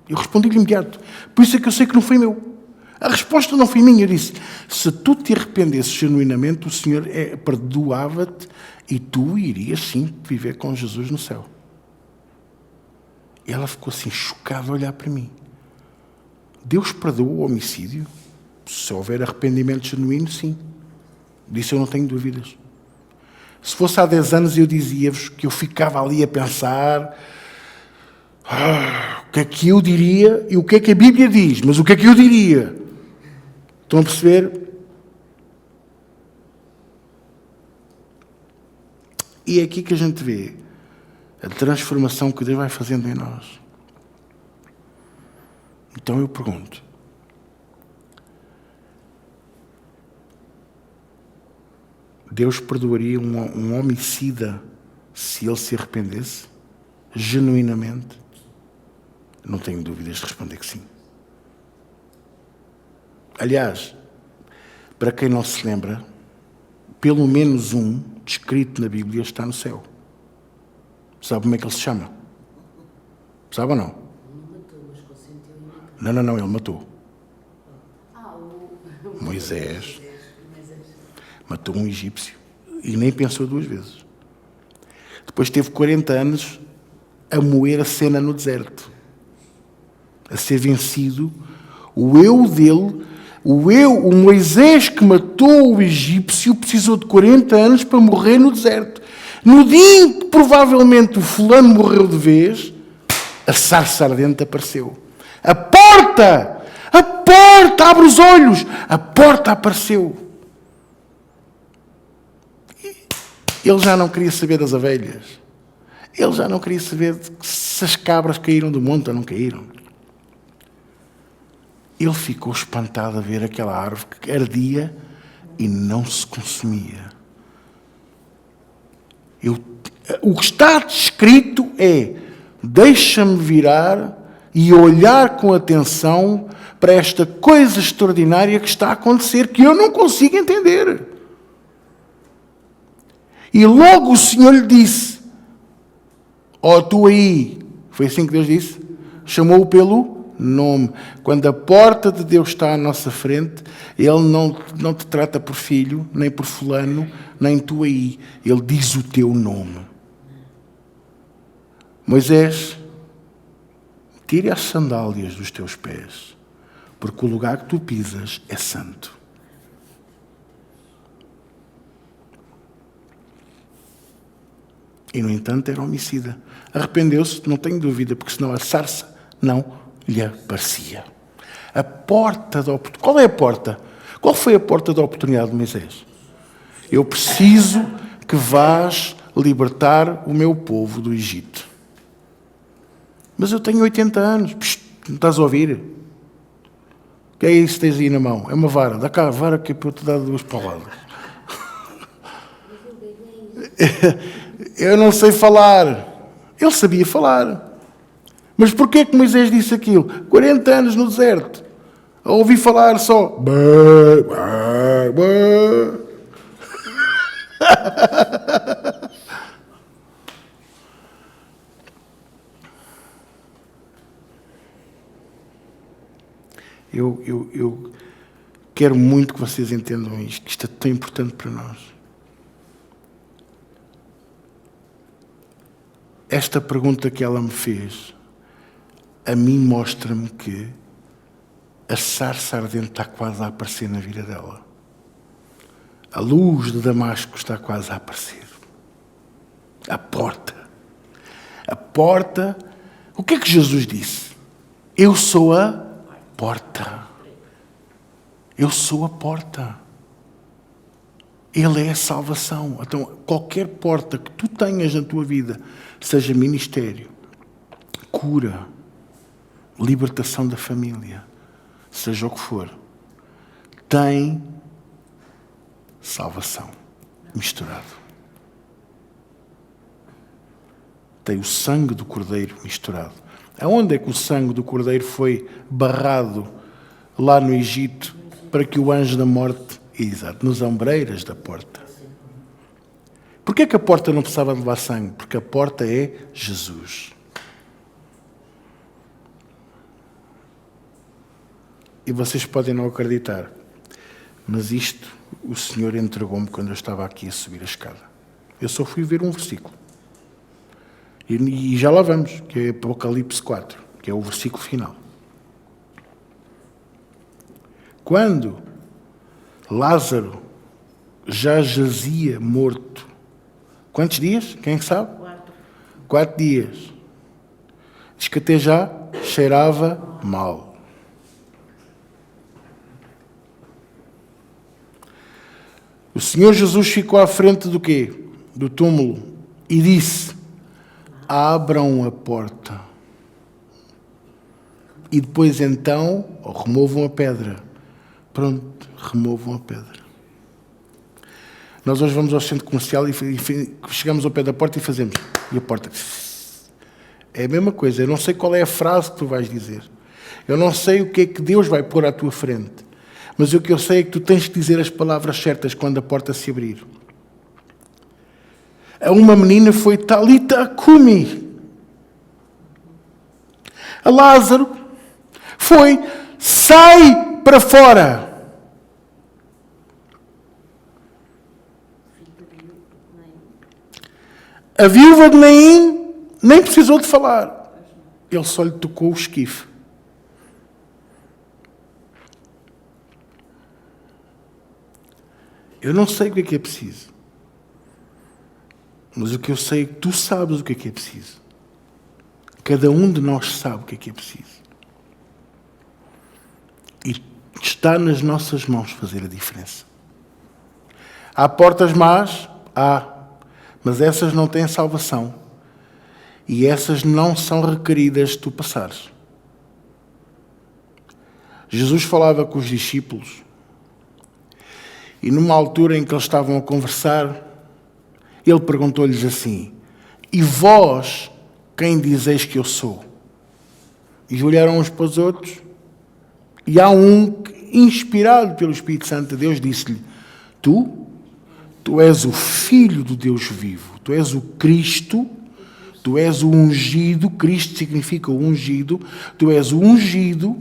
Eu respondi-lhe imediato. Por isso é que eu sei que não foi meu. A resposta não foi minha. Eu disse, se tu te arrependesses genuinamente, o Senhor perdoava-te e tu irias sim viver com Jesus no céu. E ela ficou assim, chocada a olhar para mim. Deus perdoa o homicídio? Se houver arrependimento genuíno, sim. Disso eu não tenho dúvidas. Se fosse há 10 anos, eu dizia-vos que eu ficava ali a pensar o que é que eu diria e o que é que a Bíblia diz, mas o que é que eu diria? Estão a perceber? E é aqui que a gente vê a transformação que Deus vai fazendo em nós. Então eu pergunto, Deus perdoaria um homicida se ele se arrependesse? Genuinamente? Não tenho dúvidas de responder que sim. Aliás, para quem não se lembra, pelo menos um descrito na Bíblia está no céu. Sabe como é que ele se chama? Sabe ou não? Não, ele matou. Moisés matou um egípcio e nem pensou 2 vezes. Depois teve 40 anos a moer a cena no deserto, a ser vencido. O Moisés que matou o egípcio precisou de 40 anos para morrer no deserto. No dia em que provavelmente o fulano morreu de vez, a sarça ardente apareceu. A porta! A porta! Abre os olhos! A porta apareceu. Ele já não queria saber das ovelhas. Ele já não queria saber se as cabras caíram do monte ou não caíram. Ele ficou espantado a ver aquela árvore que ardia e não se consumia. O que está descrito é: deixa-me virar e olhar com atenção para esta coisa extraordinária que está a acontecer, que eu não consigo entender. E logo o Senhor lhe disse: ó, tu aí. Foi assim que Deus disse? Chamou-o pelo nome. Quando a porta de Deus está à nossa frente, Ele não te trata por filho, nem por fulano, nem tu aí. Ele diz o teu nome. Moisés, tire as sandálias dos teus pés, porque o lugar que tu pisas é santo. E, no entanto, era homicida. Arrependeu-se, não tenho dúvida, porque senão a sarça não lhe aparecia. A porta da oportunidade. Qual é a porta? Qual foi a porta da oportunidade de Moisés? Eu preciso que vás libertar o meu povo do Egito. Mas eu tenho 80 anos. Psst, não estás a ouvir? O que é isso que tens aí na mão? É uma vara. Dá cá a vara que é para eu te dar 2 palavras. Eu não sei falar. Ele sabia falar. Mas porquê que Moisés disse aquilo? 40 anos no deserto. A ouvir falar só. Bá, bá, bá. Eu quero muito que vocês entendam isto, que isto é tão importante para nós. Esta pergunta que ela me fez, a mim mostra-me que a sarça ardente está quase a aparecer na vida dela. A luz de Damasco está quase a aparecer. A porta. A porta. O que é que Jesus disse? Eu sou a porta. Eu sou a porta. Ele é a salvação. Então, qualquer porta que tu tenhas na tua vida, seja ministério, cura, libertação da família, seja o que for, tem salvação misturado. Tem o sangue do Cordeiro misturado. Aonde é que o sangue do Cordeiro foi barrado lá no Egito para que o anjo da morte... Exato, nos ombreiras da porta. Porquê que a porta não precisava de levar sangue? Porque a porta é Jesus. E vocês podem não acreditar, mas isto o Senhor entregou-me quando eu estava aqui a subir a escada. Eu só fui ver um versículo. E já lá vamos, que é Apocalipse 4, que é o versículo final. Quando Lázaro já jazia morto, quantos dias? Quem sabe? 4 dias. Diz que até já cheirava mal. O Senhor Jesus ficou à frente do quê? Do túmulo e disse: abram a porta. E depois então, removam a pedra. Pronto, removam a pedra. Nós hoje vamos ao centro comercial e chegamos ao pé da porta e fazemos. E a porta... É a mesma coisa. Eu não sei qual é a frase que tu vais dizer. Eu não sei o que é que Deus vai pôr à tua frente. Mas o que eu sei é que tu tens que dizer as palavras certas quando a porta se abrir. A uma menina foi Talita Cumi. A Lázaro foi: sai para fora. A viúva de Naim nem precisou de falar. Ele só lhe tocou o esquife. Eu não sei o que é preciso. Mas o que eu sei é que tu sabes o que é preciso. Cada um de nós sabe o que é preciso. Está nas nossas mãos fazer a diferença. Há portas más? Há. Mas essas não têm salvação. E essas não são requeridas de tu passares. Jesus falava com os discípulos. E numa altura em que eles estavam a conversar, ele perguntou-lhes assim: e vós, quem dizeis que eu sou? E olharam uns para os outros. E há um que, inspirado pelo Espírito Santo de Deus, disse-lhe: Tu és o Filho do Deus vivo. Tu és o Cristo. Tu és o ungido. Cristo significa o ungido. Tu és o ungido,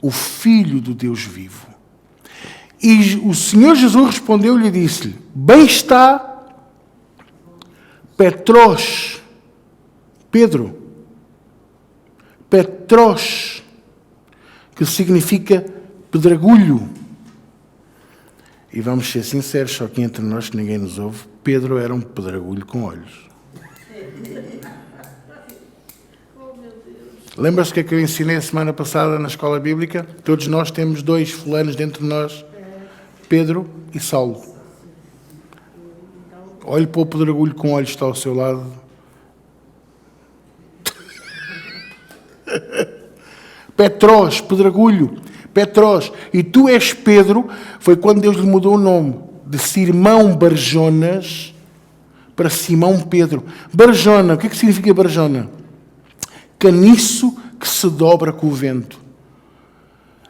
o Filho do Deus vivo. E o Senhor Jesus respondeu-lhe e disse-lhe: bem está, Petros, Pedro, Petros, que significa pedregulho. E vamos ser sinceros, só que entre nós, que ninguém nos ouve, Pedro era um pedregulho com olhos. Lembra-se o que é que eu ensinei a semana passada na escola bíblica? Todos nós temos dois fulanos dentro de nós, Pedro e Saulo. Olhe para o pedregulho com olhos que está ao seu lado. Petros, pedregulho, Petros. E tu és Pedro, foi quando Deus lhe mudou o nome de Simão Barjonas para Simão Pedro. Barjona, o que é que significa Barjona? Caniço que se dobra com o vento.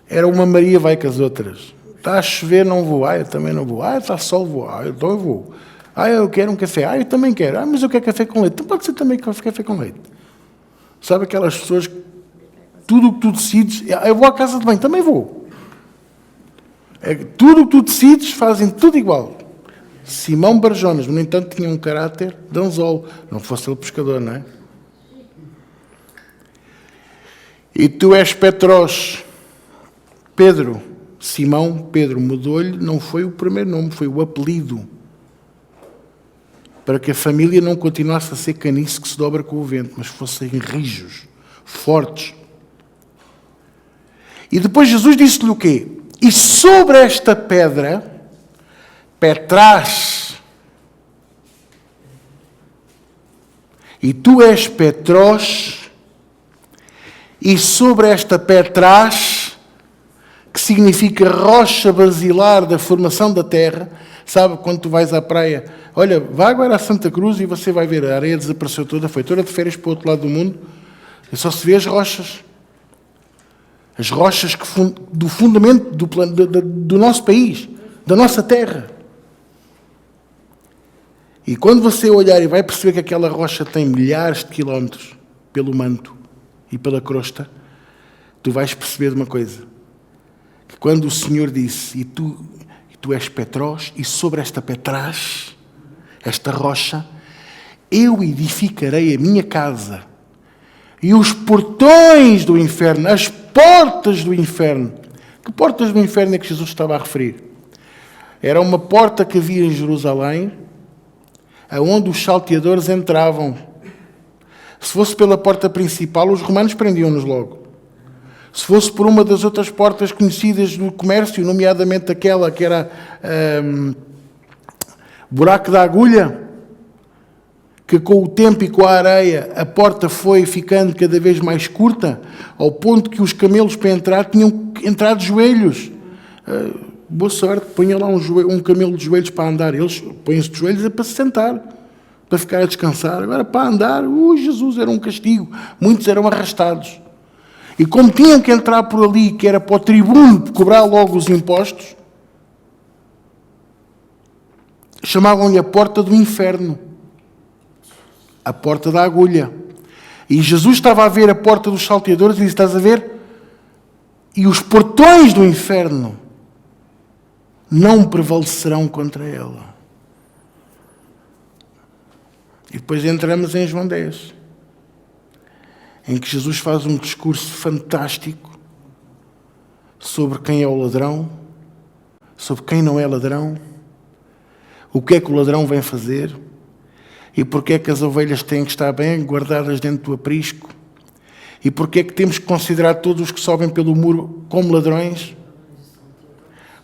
Era uma Maria vai com as outras. Está a chover, não vou. Eu também não vou. Está sol, vou. Então eu vou. Eu quero um café. Eu também quero. Mas eu quero café com leite. Então pode ser também café com leite. Sabe aquelas pessoas que tudo o que tu decides... Eu vou à casa de banho. Também vou. Tudo o que tu decides fazem tudo igual. Simão Barjonas, no entanto, tinha um caráter de anzol. Não fosse ele pescador, não é? E tu és Petros, Pedro. Simão, Pedro, mudou-lhe, não foi o primeiro nome, foi o apelido. Para que a família não continuasse a ser caniço que se dobra com o vento, mas fossem rijos, fortes. E depois Jesus disse-lhe o quê? E sobre esta pedra, Petras, e tu és Petros, e sobre esta Petras, que significa rocha basilar da formação da terra, sabe, quando tu vais à praia, olha, vá agora a Santa Cruz e você vai ver, a areia desapareceu toda, foi toda de férias para o outro lado do mundo, e só se vê as rochas do fundamento do nosso país, da nossa terra. E quando você olhar e vai perceber que aquela rocha tem milhares de quilómetros pelo manto e pela crosta, tu vais perceber uma coisa, que quando o Senhor disse, e tu és Petros, e sobre esta Petras, esta rocha, eu edificarei a minha casa, e os portões do inferno, as portas do inferno. Que portas do inferno é que Jesus estava a referir? Era uma porta que havia em Jerusalém, aonde os salteadores entravam. Se fosse pela porta principal, os romanos prendiam-nos logo. Se fosse por uma das outras portas conhecidas do comércio, nomeadamente aquela que era buraco da agulha, que com o tempo e com a areia a porta foi ficando cada vez mais curta, ao ponto que os camelos para entrar tinham que entrar de joelhos. Boa sorte, ponham lá um camelo de joelhos para andar. Eles põem-se de joelhos para se sentar, para ficar a descansar. Agora, para andar, Jesus, era um castigo. Muitos eram arrastados. E como tinham que entrar por ali, que era para o tribuno cobrar logo os impostos, chamavam-lhe a porta do inferno. A porta da agulha. E Jesus estava a ver a porta dos salteadores e disse, estás a ver? E os portões do inferno não prevalecerão contra ela. E depois entramos em João 10, em que Jesus faz um discurso fantástico sobre quem é o ladrão, sobre quem não é ladrão, o que é que o ladrão vem fazer, e porque é que as ovelhas têm que estar bem guardadas dentro do aprisco, e porque é que temos que considerar todos os que sobem pelo muro como ladrões.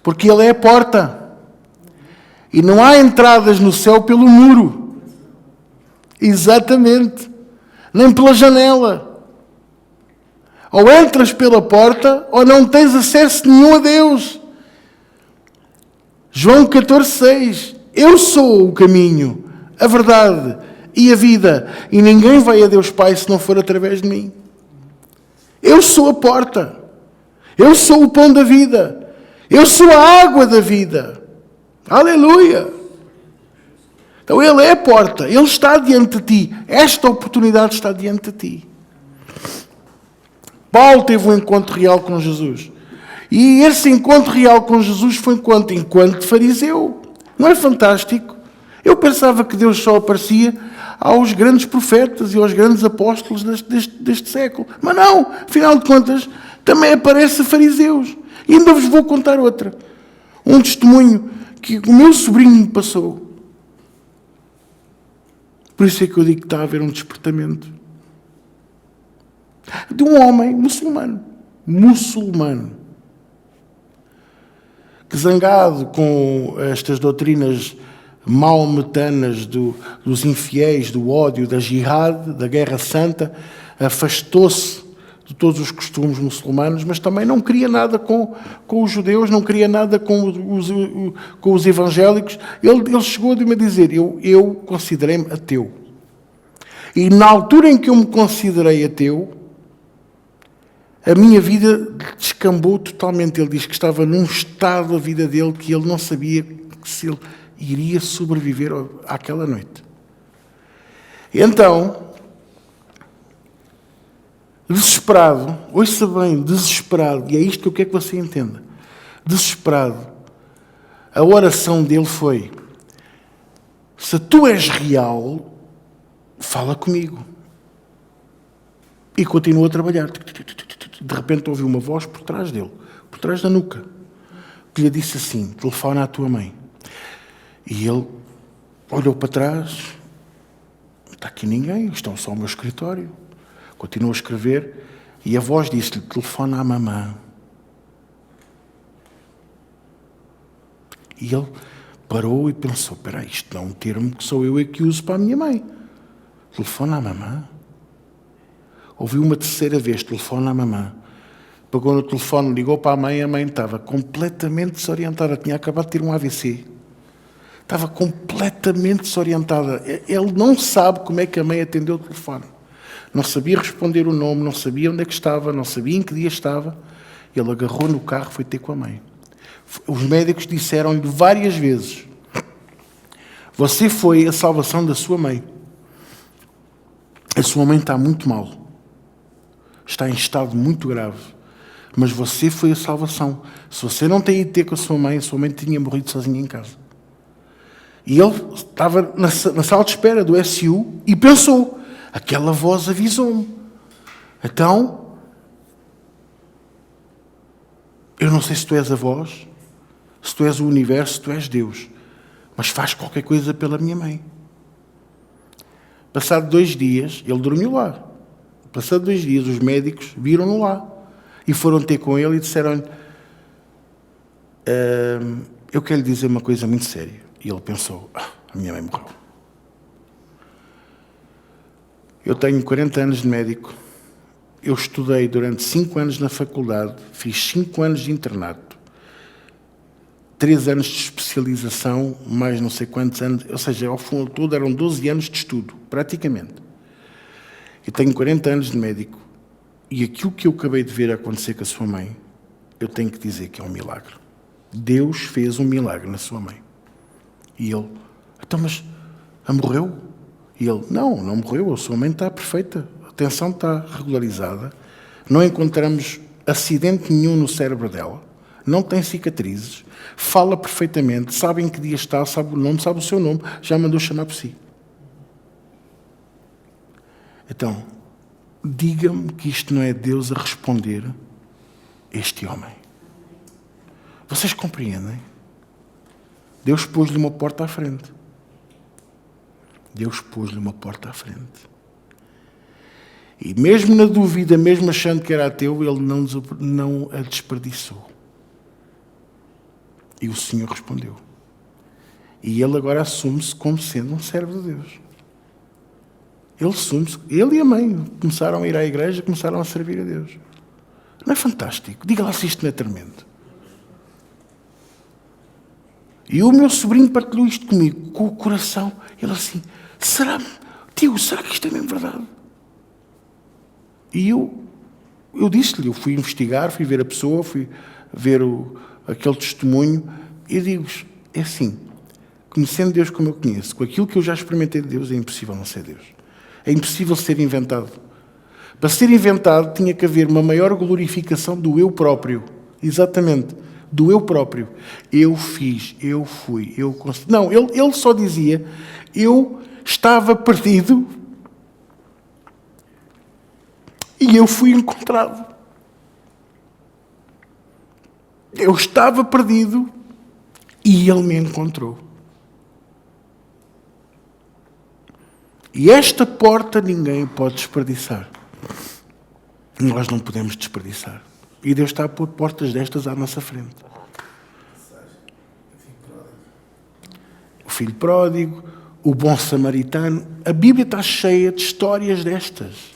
Porque Ele é a porta. E não há entradas no céu pelo muro. Exatamente. Nem pela janela. Ou entras pela porta, ou não tens acesso nenhum a Deus. João 14,6. Eu sou o caminho, a verdade e a vida. E ninguém vai a Deus Pai se não for através de mim. Eu sou a porta. Eu sou o pão da vida. Eu sou a água da vida. Aleluia! Então Ele é a porta. Ele está diante de ti. Esta oportunidade está diante de ti. Paulo teve um encontro real com Jesus. E esse encontro real com Jesus foi enquanto fariseu. Não é fantástico? Eu pensava que Deus só aparecia aos grandes profetas e aos grandes apóstolos deste século. Mas não, afinal de contas, também aparece a fariseus. E ainda vos vou contar outra. Um testemunho que o meu sobrinho me passou. Por isso é que eu digo que está a haver um despertamento. De um homem muçulmano. Que, zangado com estas doutrinas maometanas dos infiéis, do ódio, da jihad, da guerra santa, afastou-se de todos os costumes muçulmanos, mas também não queria nada com os judeus, não queria nada com os evangélicos. Ele chegou a me dizer, eu considerei-me ateu. E na altura em que eu me considerei ateu, a minha vida descambou totalmente. Ele diz que estava num estado da vida dele que ele não sabia se ele iria sobreviver àquela noite. Então, desesperado, ouça bem, desesperado, e é isto que eu quero que você entenda. Desesperado, a oração dele foi: se tu és real, fala comigo. E continuou a trabalhar. De repente ouviu uma voz por trás dele, por trás da nuca, que lhe disse assim: telefona à tua mãe. E ele olhou para trás, não está aqui ninguém, estão só no meu escritório. Continuou a escrever e a voz disse-lhe: telefona à mamã. E ele parou e pensou: espera aí, isto não é um termo que sou eu que uso para a minha mãe. Telefona à mamã. Ouviu uma terceira vez: telefona à mamã. Pegou no telefone, ligou para a mãe estava completamente desorientada, tinha acabado de ter um AVC. Estava completamente desorientada. Ele não sabe como é que a mãe atendeu o telefone. Não sabia responder o nome, não sabia onde é que estava, não sabia em que dia estava. Ele agarrou no carro e foi ter com a mãe. Os médicos disseram-lhe várias vezes: você foi a salvação da sua mãe. A sua mãe está muito mal. Está em estado muito grave. Mas você foi a salvação. Se você não tem ido ter com a sua mãe tinha morrido sozinha em casa. E ele estava na sala de espera do SU e pensou: aquela voz avisou-me. Então, eu não sei se tu és a voz, se tu és o universo, se tu és Deus, mas faz qualquer coisa pela minha mãe. Passado 2 dias, ele dormiu lá. Passado 2 dias, os médicos viram-no lá e foram ter com ele e disseram-lhe: eu quero lhe dizer uma coisa muito séria. E ele pensou: a minha mãe morreu. Eu tenho 40 anos de médico. Eu estudei durante 5 anos na faculdade, fiz 5 anos de internato, 3 anos de especialização, mais não sei quantos anos, ou seja, ao fundo todo eram 12 anos de estudo, praticamente. Eu tenho 40 anos de médico e aquilo que eu acabei de ver acontecer com a sua mãe, eu tenho que dizer que é um milagre. Deus fez um milagre na sua mãe. E ele: então, mas morreu? E ele: não morreu, a sua mãe está perfeita, a tensão está regularizada, não encontramos acidente nenhum no cérebro dela, não tem cicatrizes, fala perfeitamente, sabe em que dia está, sabe o nome, sabe o seu nome, já mandou chamar por si. Então, diga-me que isto não é Deus a responder este homem. Vocês compreendem? Deus pôs-lhe uma porta à frente. Deus pôs-lhe uma porta à frente. E mesmo na dúvida, mesmo achando que era ateu, ele não a desperdiçou. E o Senhor respondeu. E ele agora assume-se como sendo um servo de Deus. Ele assume-se, ele e a mãe começaram a ir à igreja, começaram a servir a Deus. Não é fantástico? Diga lá se isto não é tremendo. E o meu sobrinho partilhou isto comigo, com o coração. Ele assim, tio, será que isto é mesmo verdade? E eu disse-lhe, eu fui investigar, fui ver a pessoa, fui ver aquele testemunho, e digo-vos, é assim, conhecendo Deus como eu conheço, com aquilo que eu já experimentei de Deus, é impossível não ser Deus. É impossível ser inventado. Para ser inventado, tinha que haver uma maior glorificação do eu próprio. Exatamente. Do eu próprio. Eu fiz, eu fui, eu consegui. Não, ele só dizia, eu estava perdido e eu fui encontrado. Eu estava perdido e ele me encontrou. E esta porta ninguém pode desperdiçar. Nós não podemos desperdiçar. E Deus está a pôr portas destas à nossa frente. O filho pródigo, o bom samaritano. A Bíblia está cheia de histórias destas.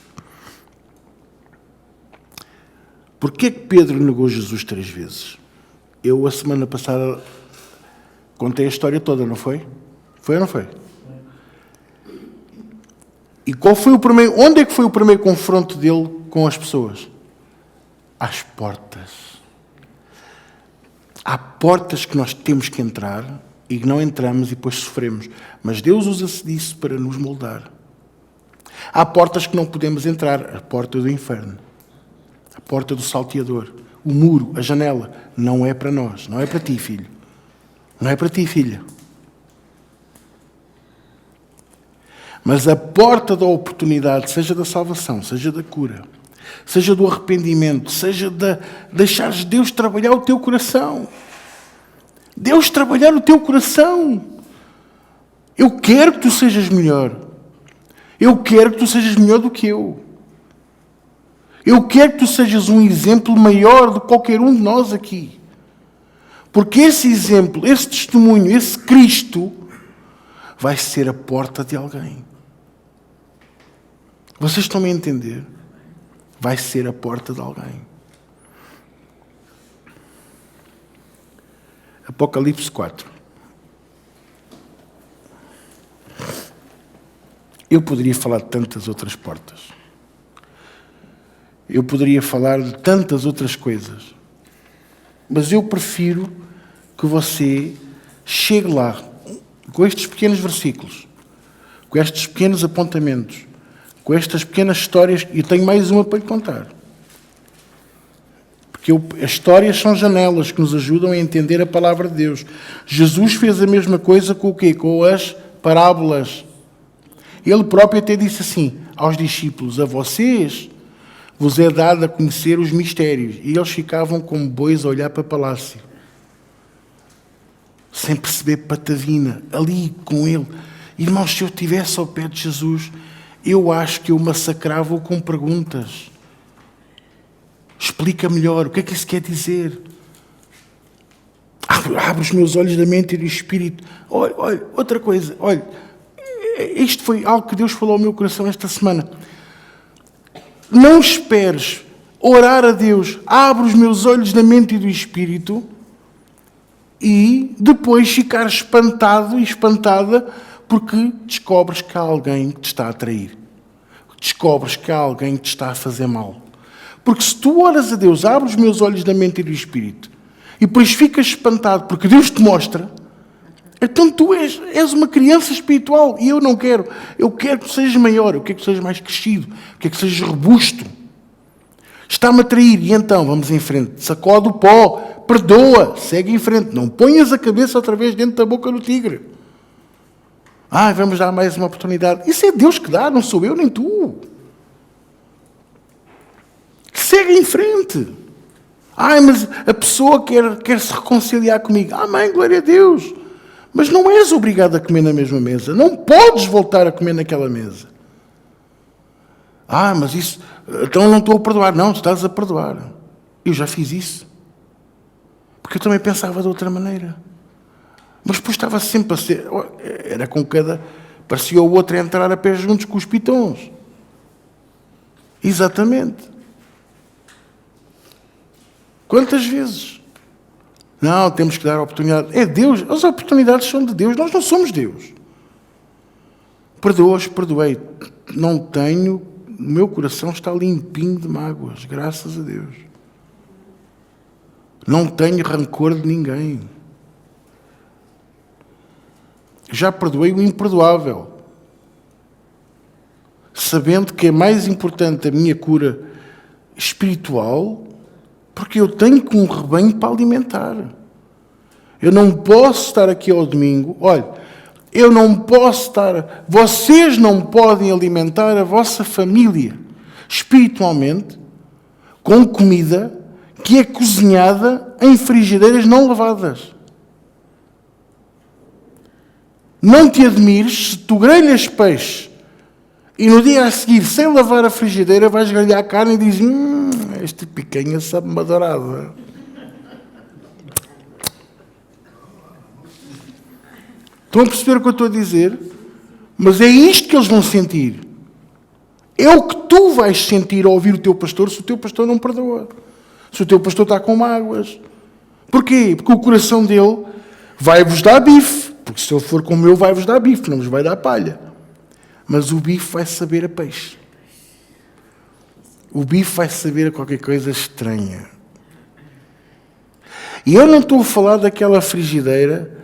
Porquê que Pedro negou Jesus 3 vezes? Eu, a semana passada, contei a história toda, não foi? Foi ou não foi? E qual foi o primeiro? Onde é que foi o primeiro confronto dele com as pessoas? Às portas. Há portas que nós temos que entrar e que não entramos e depois sofremos. Mas Deus usa-se disso para nos moldar. Há portas que não podemos entrar. A porta do inferno. A porta do salteador. O muro, a janela. Não é para nós. Não é para ti, filho. Não é para ti, filha. Mas a porta da oportunidade, seja da salvação, seja da cura, seja do arrependimento, seja de deixares Deus trabalhar o teu coração. Deus trabalhar o teu coração. Eu quero que tu sejas melhor. Eu quero que tu sejas melhor do que eu. Eu quero que tu sejas um exemplo maior do que qualquer um de nós aqui. Porque esse exemplo, esse testemunho, esse Cristo, vai ser a porta de alguém. Vocês estão-me a entender? Vai ser a porta de alguém. Apocalipse 4. Eu poderia falar de tantas outras portas. Eu poderia falar de tantas outras coisas. Mas eu prefiro que você chegue lá com estes pequenos versículos, com estes pequenos apontamentos, com estas pequenas histórias, e tenho mais uma para lhe contar. Porque as histórias são janelas que nos ajudam a entender a palavra de Deus. Jesus fez a mesma coisa com o quê? Com as parábolas. Ele próprio até disse assim aos discípulos, a vocês vos é dado a conhecer os mistérios. E eles ficavam como bois a olhar para o palácio, sem perceber patavina, ali com ele. Irmãos, se eu estivesse ao pé de Jesus, eu acho que eu massacrava-o com perguntas. Explica melhor, o que é que isso quer dizer? Abre os meus olhos da mente e do espírito. Olha, outra coisa, olha, isto foi algo que Deus falou ao meu coração esta semana. Não esperes orar a Deus, abre os meus olhos da mente e do espírito, e depois ficar espantado e espantada porque descobres que há alguém que te está a trair. Descobres que há alguém que te está a fazer mal. Porque se tu oras a Deus, abre os meus olhos da mente e do espírito, e depois ficas espantado porque Deus te mostra, então tu és uma criança espiritual, e eu não quero. Eu quero que sejas maior, eu quero que sejas mais crescido, eu quero que sejas robusto. Está-me a trair, e então vamos em frente. Sacode o pó, perdoa, segue em frente. Não ponhas a cabeça outra vez dentro da boca do tigre. Vamos dar mais uma oportunidade. Isso é Deus que dá, não sou eu nem tu. Segue em frente. Mas a pessoa quer se reconciliar comigo. Amém, glória a Deus. Mas não és obrigado a comer na mesma mesa. Não podes voltar a comer naquela mesa. Mas isso... Então não estou a perdoar. Não, tu estás a perdoar. Eu já fiz isso. Porque eu também pensava de outra maneira. Mas depois estava sempre a ser... Era com cada... Parecia o outro a entrar a pés juntos com os pitons. Exatamente. Quantas vezes? Não, temos que dar a oportunidade. É Deus. As oportunidades são de Deus. Nós não somos Deus. Perdoa-os, perdoei. Não tenho... O meu coração está limpinho de mágoas. Graças a Deus. Não tenho rancor de ninguém. Já perdoei o imperdoável. Sabendo que é mais importante a minha cura espiritual, porque eu tenho um rebanho para alimentar. Eu não posso estar aqui ao domingo. Olha, eu não posso estar... Vocês não podem alimentar a vossa família espiritualmente com comida que é cozinhada em frigideiras não lavadas. Não te admires se tu grelhas peixe e no dia a seguir, sem lavar a frigideira, vais grelhar a carne e dizes: esta picanha sabe-me a dourada. Estão a perceber o que eu estou a dizer? Mas é isto que eles vão sentir. É o que tu vais sentir ao ouvir o teu pastor se o teu pastor não perdoa. Se o teu pastor está com mágoas. Porquê? Porque o coração dele vai-vos dar bife. Porque se ele for como eu, vai-vos dar bife, não vos vai dar palha. Mas o bife vai saber a peixe. O bife vai saber a qualquer coisa estranha. E eu não estou a falar daquela frigideira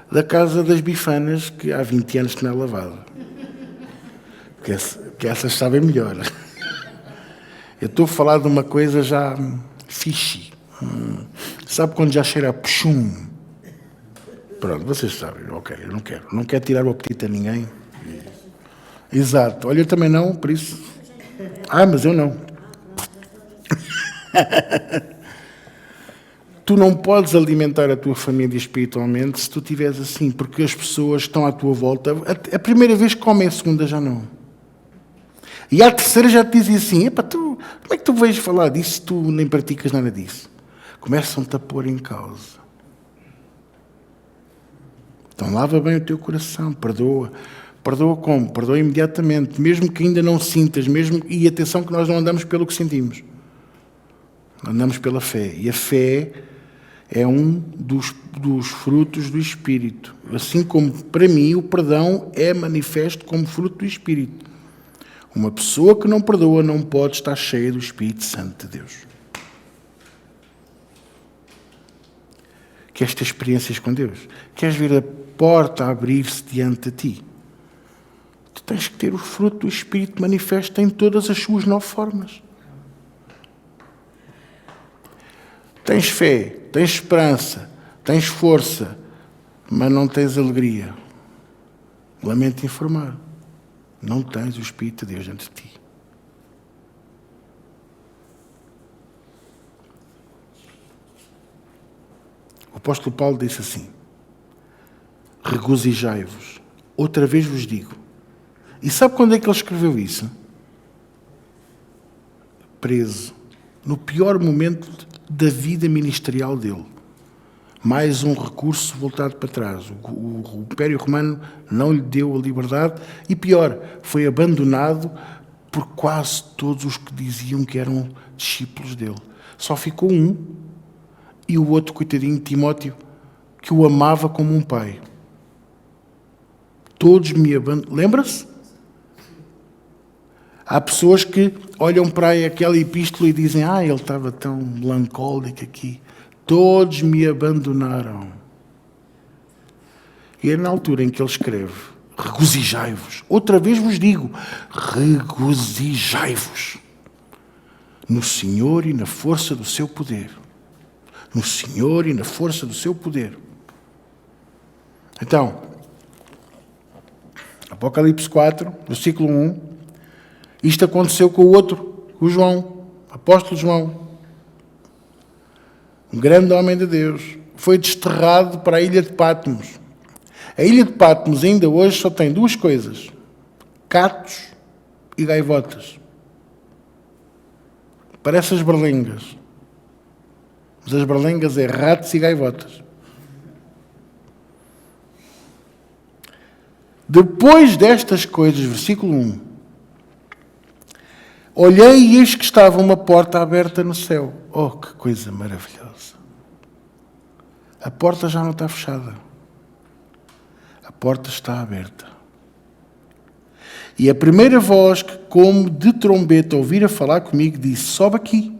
da casa das bifanas que há 20 anos que não é lavada. Que essas sabem melhor. Eu estou a falar de uma coisa já fishy. Sabe quando já cheira a puxum? Pronto, vocês sabem. Ok, eu não quero tirar o apetite a ninguém. Exato. Olha, eu também não, por isso... mas eu não. Tu não podes alimentar a tua família espiritualmente se tu estiveres assim, porque as pessoas estão à tua volta. A primeira vez que comem, a segunda já não. E à terceira já te dizem assim: como é que tu vais falar disso se tu nem praticas nada disso? Começam-te a pôr em causa. Então lava bem o teu coração, perdoa. Perdoa como? Perdoa imediatamente, mesmo que ainda não sintas, e atenção que nós não andamos pelo que sentimos. Andamos pela fé. E a fé é um dos frutos do Espírito. Assim como, para mim, o perdão é manifesto como fruto do Espírito. Uma pessoa que não perdoa não pode estar cheia do Espírito Santo de Deus. Queres ter experiências com Deus? Queres ver a porta a abrir-se diante de ti? Tu tens que ter o fruto do Espírito manifesto em todas as suas 9 formas. Tens fé, tens esperança, tens força, mas não tens alegria. Lamento informar. Não tens o Espírito de Deus dentro de ti. O apóstolo Paulo disse assim: regozijai-vos. Outra vez vos digo. E sabe quando é que ele escreveu isso? Preso. No pior momento da vida ministerial dele. Mais um recurso voltado para trás. O Império Romano não lhe deu a liberdade e, pior, foi abandonado por quase todos os que diziam que eram discípulos dele. Só ficou um, e o outro, coitadinho, Timóteo, que o amava como um pai. Todos me abandonam. Lembra-se? Há pessoas que olham para aquela epístola e dizem: ele estava tão melancólico aqui. Todos me abandonaram. E é na altura em que ele escreve: regozijai-vos. Outra vez vos digo: regozijai-vos no Senhor e na força do seu poder. No Senhor e na força do seu poder. Então, Apocalipse 4, versículo 1. Isto aconteceu com o outro, o João, apóstolo João. Um grande homem de Deus. Foi desterrado para a ilha de Patmos. A ilha de Patmos ainda hoje só tem 2 coisas: catos e gaivotas. Parece as berlengas. Mas as berlengas é ratos e gaivotas. Depois destas coisas, versículo 1, olhei e eis que estava uma porta aberta no céu. Oh, que coisa maravilhosa! A porta já não está fechada. A porta está aberta. E a primeira voz que, como de trombeta, ouvira falar comigo, disse: sobe aqui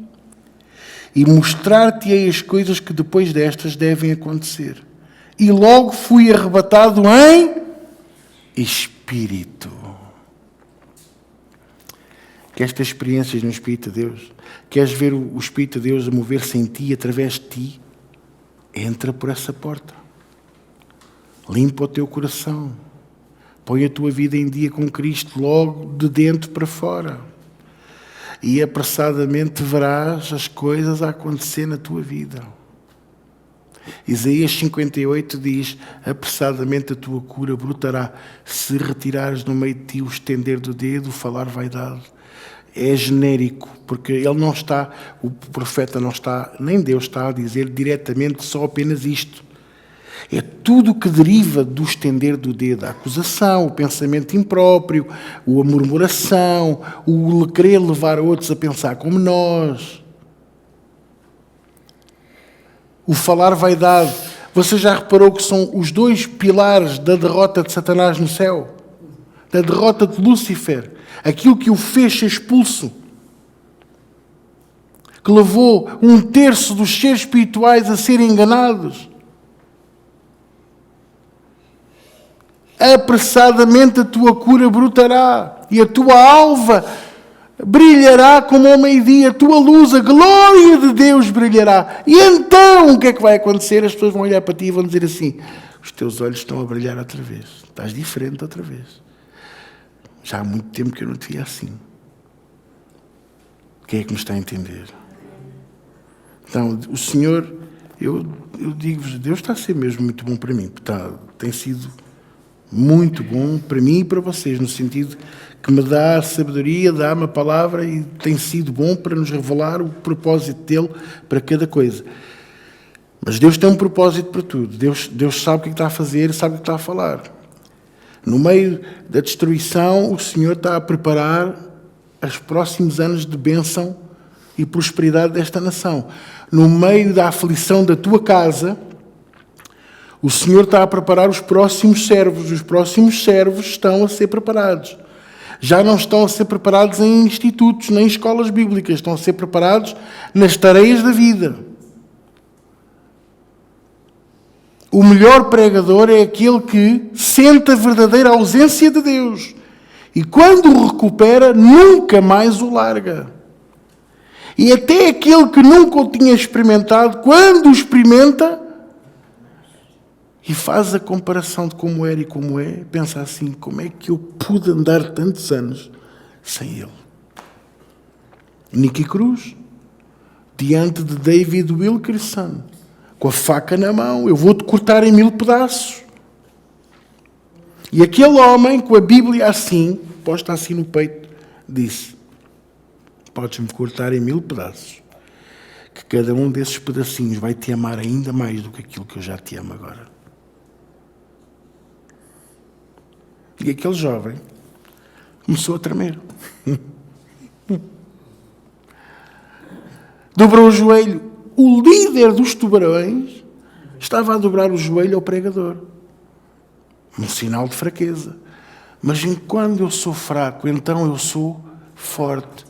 e mostrar-te-ei as coisas que depois destas devem acontecer. E logo fui arrebatado em Espírito. Queres ter experiências no Espírito de Deus? Queres ver o Espírito de Deus a mover-se em ti, através de ti? Entra por essa porta. Limpa o teu coração. Põe a tua vida em dia com Cristo logo de dentro para fora. E apressadamente verás as coisas a acontecer na tua vida. Isaías 58 diz: apressadamente a tua cura brotará, se retirares no meio de ti o estender do dedo, o falar vaidade. É genérico, porque ele não está, o profeta não está, nem Deus está a dizer diretamente só apenas isto. É tudo o que deriva do estender do dedo, a acusação, o pensamento impróprio, a murmuração, o querer levar outros a pensar como nós. O falar vaidade. Você já reparou que são os dois pilares da derrota de Satanás no céu? Da derrota de Lúcifer. Aquilo que o fez ser expulso. Que levou 1/3 dos seres espirituais a serem enganados. Apressadamente a tua cura brotará. E a tua alva brilhará como ao meio-dia, a tua luz, a glória de Deus brilhará. E então, o que é que vai acontecer? As pessoas vão olhar para ti e vão dizer assim: os teus olhos estão a brilhar outra vez. Estás diferente outra vez. Já há muito tempo que eu não te via assim. Quem é que me está a entender? Então, o Senhor, eu digo-vos, Deus está a ser mesmo muito bom para mim. Tem sido muito bom para mim e para vocês, no sentido que me dá sabedoria, dá-me a palavra e tem sido bom para nos revelar o propósito dele para cada coisa. Mas Deus tem um propósito para tudo. Deus sabe o que está a fazer, sabe o que está a falar. No meio da destruição, o Senhor está a preparar os próximos anos de bênção e prosperidade desta nação. No meio da aflição da tua casa, o Senhor está a preparar os próximos servos. Os próximos servos estão a ser preparados. Já não estão a ser preparados em institutos, nem escolas bíblicas. Estão a ser preparados nas tareias da vida. O melhor pregador é aquele que sente a verdadeira ausência de Deus. E quando o recupera, nunca mais o larga. E até aquele que nunca o tinha experimentado, quando o experimenta e faz a comparação de como era e como é, pensa assim: como é que eu pude andar tantos anos sem ele? Nicky Cruz, diante de David Wilkerson, com a faca na mão: eu vou-te cortar em 1000 pedaços. E aquele homem, com a Bíblia assim, posta assim no peito, disse: podes-me cortar em 1000 pedaços, que cada um desses pedacinhos vai te amar ainda mais do que aquilo que eu já te amo agora. E aquele jovem começou a tremer. Dobrou o joelho. O líder dos tubarões estava a dobrar o joelho ao pregador. Um sinal de fraqueza. Mas enquanto eu sou fraco, então eu sou forte.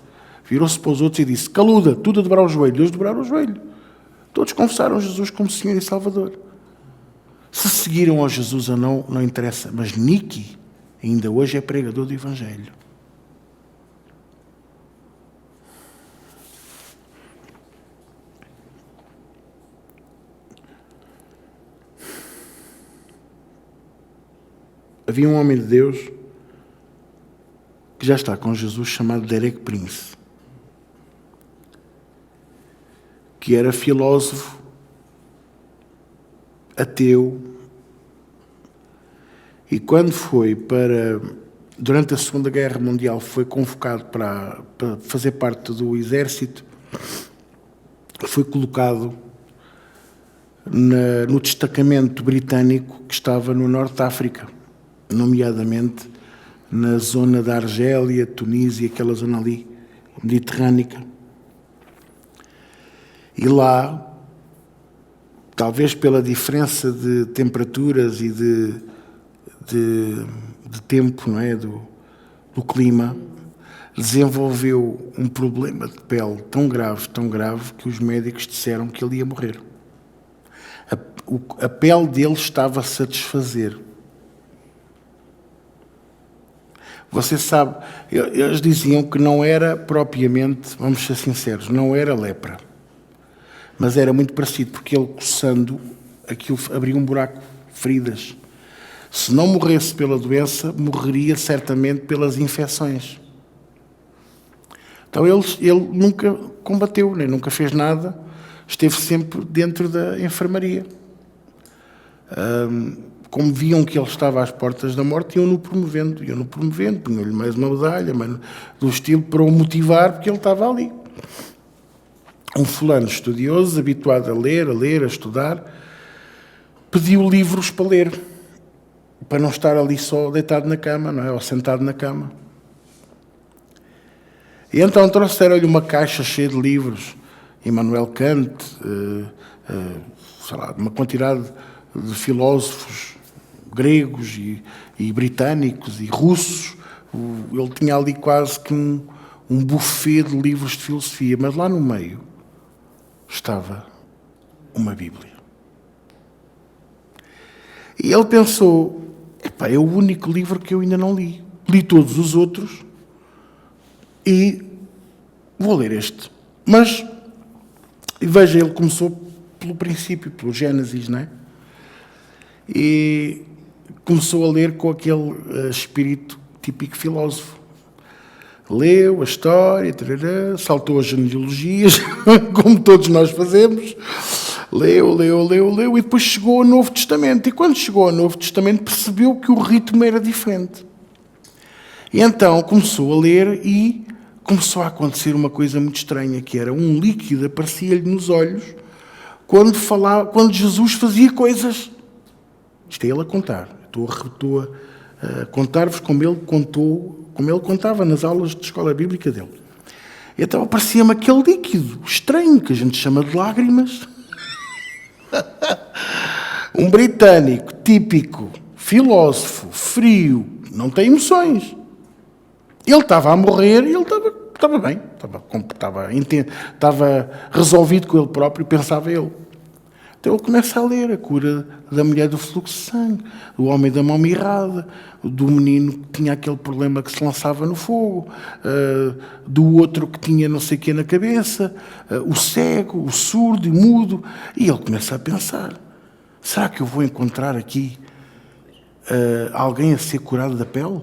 Virou-se para os outros e disse: caluda, tudo a dobrar o joelho. Deus dobrar o joelho. Todos confessaram Jesus como Senhor e Salvador. Se seguiram a Jesus ou não, não interessa. Mas Nicky ainda hoje é pregador do Evangelho. Havia um homem de Deus que já está com Jesus, chamado Derek Prince, que era filósofo, ateu, e quando durante a Segunda Guerra Mundial, foi convocado para fazer parte do exército, foi colocado no destacamento britânico que estava no norte da África, nomeadamente na zona da Argélia, Tunísia, aquela zona ali, mediterrânica. E lá, talvez pela diferença de temperaturas e de tempo, não é? do clima, desenvolveu um problema de pele tão grave, que os médicos disseram que ele ia morrer. A pele dele estava-se a desfazer. Você sabe, eles diziam que não era propriamente, vamos ser sinceros, não era lepra. Mas era muito parecido, porque ele coçando, aquilo abria um buraco, feridas. Se não morresse pela doença, morreria certamente pelas infecções. Então ele nunca combateu, nem nunca fez nada, esteve sempre dentro da enfermaria. Como viam que ele estava às portas da morte, iam-no promovendo, punham-lhe mais uma medalha, do estilo para o motivar, porque ele estava ali. Um fulano estudioso, habituado a ler, a estudar, pediu livros para ler, para não estar ali só deitado na cama, não é? Ou sentado na cama. E então trouxeram-lhe uma caixa cheia de livros, Immanuel Kant, sei lá, uma quantidade de filósofos gregos e britânicos e russos. Ele tinha ali quase que um buffet de livros de filosofia, mas lá no meio estava uma Bíblia. E ele pensou, é o único livro que eu ainda não li. Li todos os outros e vou ler este. Mas, veja, ele começou pelo princípio, pelo Gênesis, não é? E começou a ler com aquele espírito típico filósofo. Leu a história, saltou as genealogias, como todos nós fazemos. Leu, e depois chegou ao Novo Testamento. E quando chegou ao Novo Testamento, percebeu que o ritmo era diferente. E então começou a ler e começou a acontecer uma coisa muito estranha, que era um líquido aparecia-lhe nos olhos quando Jesus fazia coisas. Isto é ele a contar. Estou a contar-vos como ele contava nas aulas de escola bíblica dele. Então aparecia-me aquele líquido estranho, que a gente chama de lágrimas. Um britânico típico, filósofo, frio, não tem emoções. Ele estava a morrer e ele estava bem, estava resolvido com ele próprio, pensava ele. Então ele começa a ler a cura da mulher do fluxo de sangue, do homem da mão mirrada, do menino que tinha aquele problema que se lançava no fogo, do outro que tinha não sei o que na cabeça, o cego, o surdo e mudo. E ele começa a pensar, será que eu vou encontrar aqui alguém a ser curado da pele?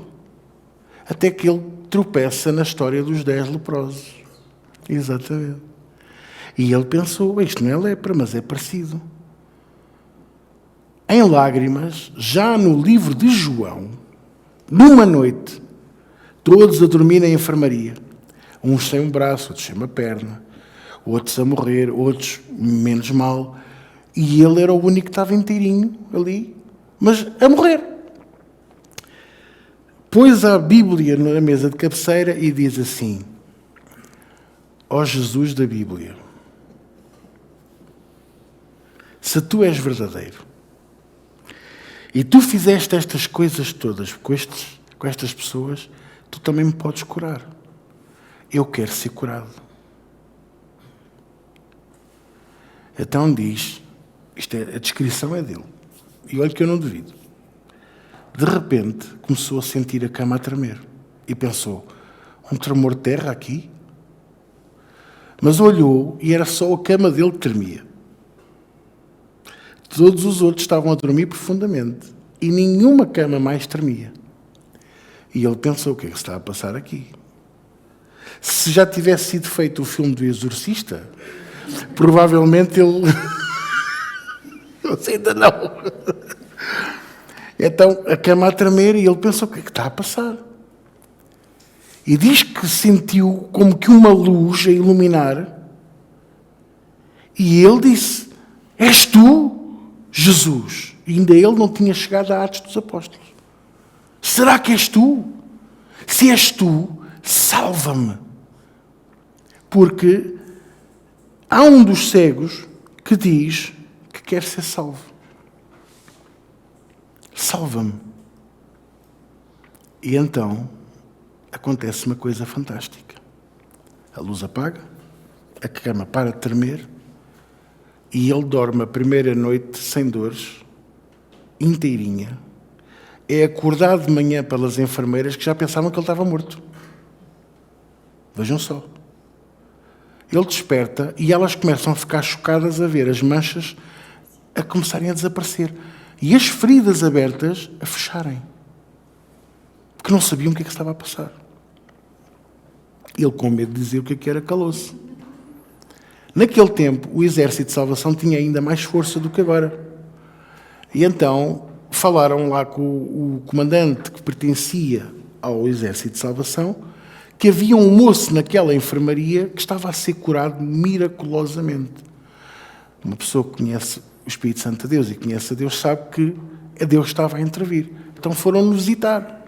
Até que ele tropeça na história dos 10 leprosos. Exatamente. E ele pensou, isto não é lepra, mas é parecido. Em lágrimas, já no livro de João, numa noite, todos a dormir na enfermaria. Uns sem um braço, outros sem uma perna, outros a morrer, outros menos mal. E ele era o único que estava inteirinho ali, mas a morrer. Pôs a Bíblia na mesa de cabeceira e diz assim, ó Jesus da Bíblia, se tu és verdadeiro e tu fizeste estas coisas todas com estas pessoas, tu também me podes curar. Eu quero ser curado. Então diz, a descrição é dele, e olha que eu não duvido. De repente começou a sentir a cama a tremer e pensou, um tremor de terra aqui? Mas olhou e era só a cama dele que tremia. Todos os outros estavam a dormir profundamente e nenhuma cama mais tremia. E ele pensou, o que é que se está a passar aqui? Se já tivesse sido feito o filme do Exorcista, provavelmente ele... ainda não. Então a cama a tremer e ele pensou, o que é que está a passar? E diz que sentiu como que uma luz a iluminar e ele disse, és tu? Jesus. E ainda ele não tinha chegado a Atos dos Apóstolos. Será que és tu? Se és tu, salva-me. Porque há um dos cegos que diz que quer ser salvo. Salva-me. E então acontece uma coisa fantástica. A luz apaga, a cama para de tremer e ele dorme a primeira noite sem dores, inteirinha. É acordado de manhã pelas enfermeiras que já pensavam que ele estava morto. Vejam só. Ele desperta e elas começam a ficar chocadas a ver as manchas a começarem a desaparecer e as feridas abertas a fecharem. Porque não sabiam o que é que estava a passar. Ele, com medo de dizer o que era, calou-se. Naquele tempo, o Exército de Salvação tinha ainda mais força do que agora. E então falaram lá com o comandante que pertencia ao Exército de Salvação que havia um moço naquela enfermaria que estava a ser curado miraculosamente. Uma pessoa que conhece o Espírito Santo de Deus e conhece a Deus sabe que a Deus estava a intervir. Então foram-no visitar.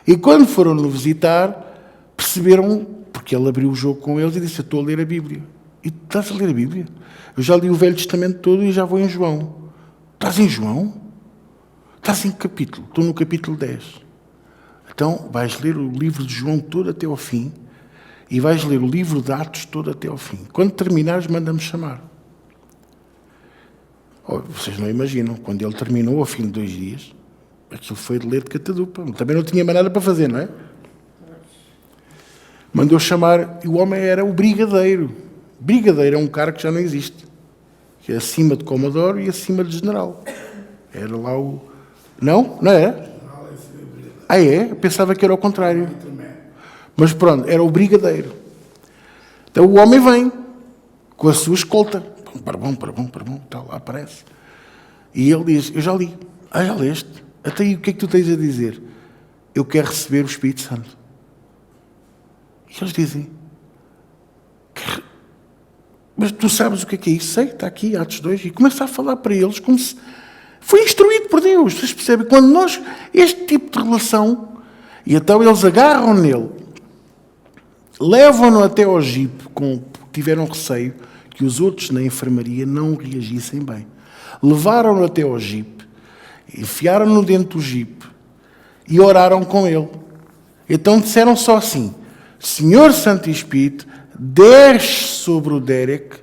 E quando foram-no visitar, perceberam, porque ele abriu o jogo com eles e disse: eu estou a ler a Bíblia. E estás a ler a Bíblia? Eu já li o Velho Testamento todo e já vou em João. Estás em João? Estás em que capítulo? Estou no capítulo 10. Então vais ler o livro de João todo até ao fim e vais ler o livro de Atos todo até ao fim. Quando terminares, manda-me chamar. Oh, vocês não imaginam, quando ele terminou, ao fim de 2 dias, aquilo foi de ler de catadupa. Também não tinha mais nada para fazer, não é? Mandou chamar, e o homem era o brigadeiro. Brigadeiro é um cargo que já não existe. Que é acima de Comodoro e acima de General. Era lá o... Não? Não era? Ah, é? Eu pensava que era o contrário. Mas pronto, era o brigadeiro. Então o homem vem com a sua escolta. Para bom, tal, lá aparece. E ele diz: eu já li. Ah, já leste? Até aí o que é que tu tens a dizer? Eu quero receber o Espírito Santo. E eles dizem: mas tu sabes o que é isso? Sei, está aqui, Atos 2. E começa a falar para eles como se foi instruído por Deus. Vocês percebem? Quando nós, este tipo de relação, e então eles agarram nele, levam-no até ao jipe, tiveram receio que os outros na enfermaria não reagissem bem. Levaram-no até ao jipe, enfiaram-no dentro do jipe e oraram com ele. Então disseram só assim: Senhor Santo Espírito, desce sobre o Derek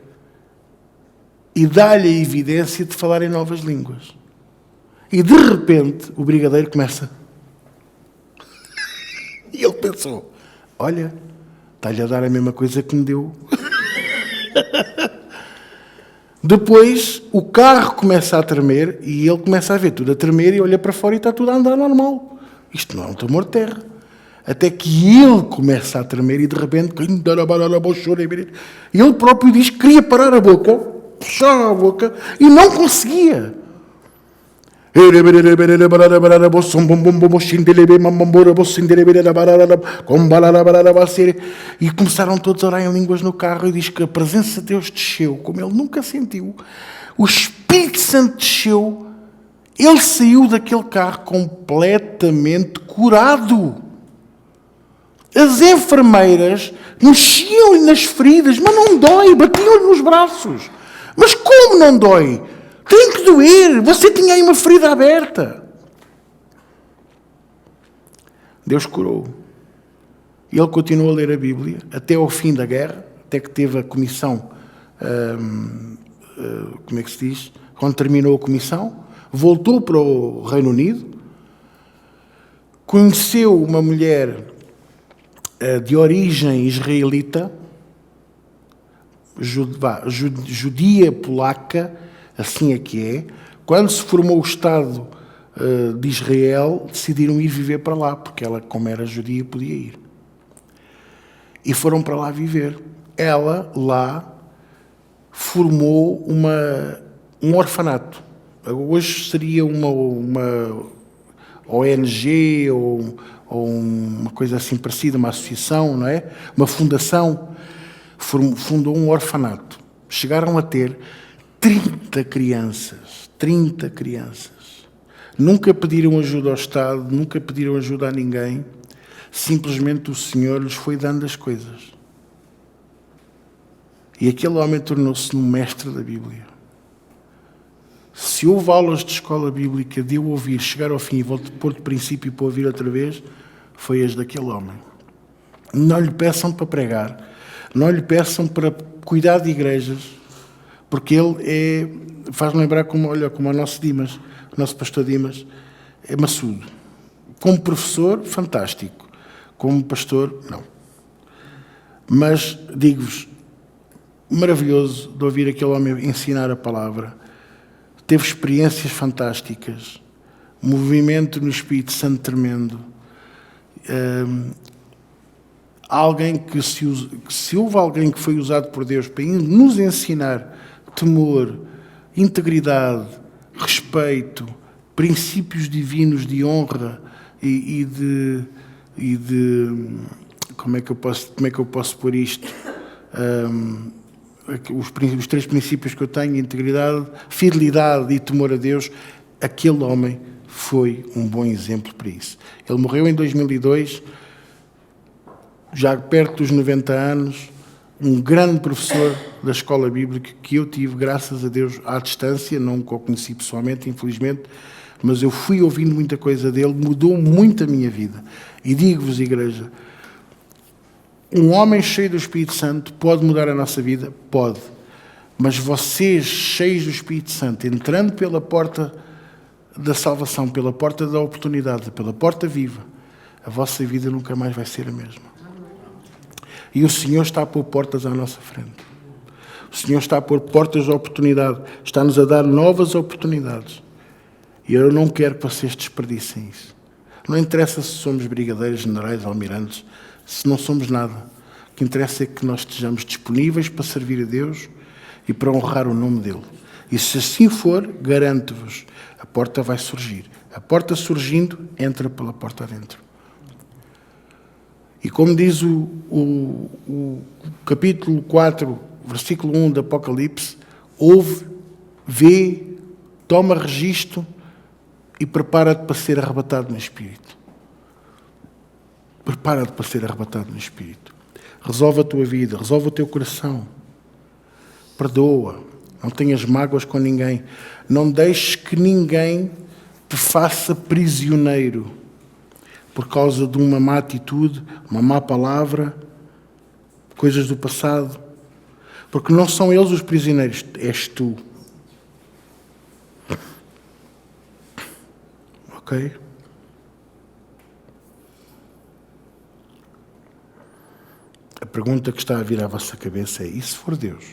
e dá-lhe a evidência de falar em novas línguas. E de repente o brigadeiro começa. E ele pensou: olha, está-lhe a dar a mesma coisa que me deu. Depois o carro começa a tremer e ele começa a ver tudo a tremer e olha para fora e está tudo a andar normal. Isto não é um tumor de terra. Até que ele começa a tremer e de repente ele próprio diz que queria parar a boca, fechar a boca e não conseguia. E começaram todos a orar em línguas no carro e diz que a presença de Deus desceu, como ele nunca sentiu. O Espírito Santo desceu, ele saiu daquele carro completamente curado. As enfermeiras mexiam-lhe nas feridas, mas não dói, batiam-lhe nos braços. Mas como não dói? Tem que doer, você tinha aí uma ferida aberta. Deus curou. E ele continuou a ler a Bíblia até ao fim da guerra, até que teve a comissão, como é que se diz? Quando terminou a comissão, voltou para o Reino Unido, conheceu uma mulher de origem israelita, judia polaca, assim é que é. Quando se formou o Estado de Israel, decidiram ir viver para lá, porque ela, como era judia, podia ir. E foram para lá viver. Ela, lá, formou um orfanato. Hoje seria uma ONG ou uma coisa assim parecida, uma associação, não é? Uma fundação. Fundou um orfanato. Chegaram a ter 30 crianças. 30 crianças. Nunca pediram ajuda ao Estado, nunca pediram ajuda a ninguém. Simplesmente o Senhor lhes foi dando as coisas. E aquele homem tornou-se um mestre da Bíblia. Se houve aulas de escola bíblica de eu ouvir, chegar ao fim e pôr de princípio para ouvir outra vez, foi as daquele homem. Não lhe peçam para pregar, não lhe peçam para cuidar de igrejas, porque ele faz-me lembrar como o nosso Dimas, o nosso pastor Dimas, é maçudo. Como professor, fantástico. Como pastor, não. Mas, digo-vos, maravilhoso de ouvir aquele homem ensinar a palavra. Teve experiências fantásticas. Movimento no Espírito Santo tremendo. Alguém que se houve alguém que foi usado por Deus para nos ensinar temor, integridade, respeito, princípios divinos de honra e de como é que eu posso pôr isto? Os 3 princípios que eu tenho: integridade, fidelidade e temor a Deus. Aquele homem foi um bom exemplo para isso. Ele morreu em 2002, já perto dos 90 anos, um grande professor da escola bíblica que eu tive, graças a Deus, à distância, não o conheci pessoalmente, infelizmente, mas eu fui ouvindo muita coisa dele, mudou muito a minha vida. E digo-vos, igreja, um homem cheio do Espírito Santo pode mudar a nossa vida? Pode. Mas vocês, cheios do Espírito Santo, entrando pela porta da salvação, pela porta da oportunidade, pela porta viva, a vossa vida nunca mais vai ser a mesma. E o Senhor está a pôr portas à nossa frente. O Senhor está a pôr portas de oportunidade. Está-nos a dar novas oportunidades. E eu não quero que vocês desperdicem isso. Não interessa se somos brigadeiros, generais, almirantes, se não somos nada. O que interessa é que nós estejamos disponíveis para servir a Deus e para honrar o nome dEle. E se assim for, garanto-vos, a porta vai surgir. A porta surgindo, entra pela porta adentro. E como diz o capítulo 4, versículo 1 do Apocalipse, ouve, vê, toma registro e prepara-te para ser arrebatado no Espírito. Prepara-te para ser arrebatado no Espírito. Resolve a tua vida, resolve o teu coração. Perdoa, não tenhas mágoas com ninguém. Não deixes que ninguém te faça prisioneiro por causa de uma má atitude, uma má palavra, coisas do passado. Porque não são eles os prisioneiros, és tu. Ok? A pergunta que está a vir à vossa cabeça é: e se for Deus?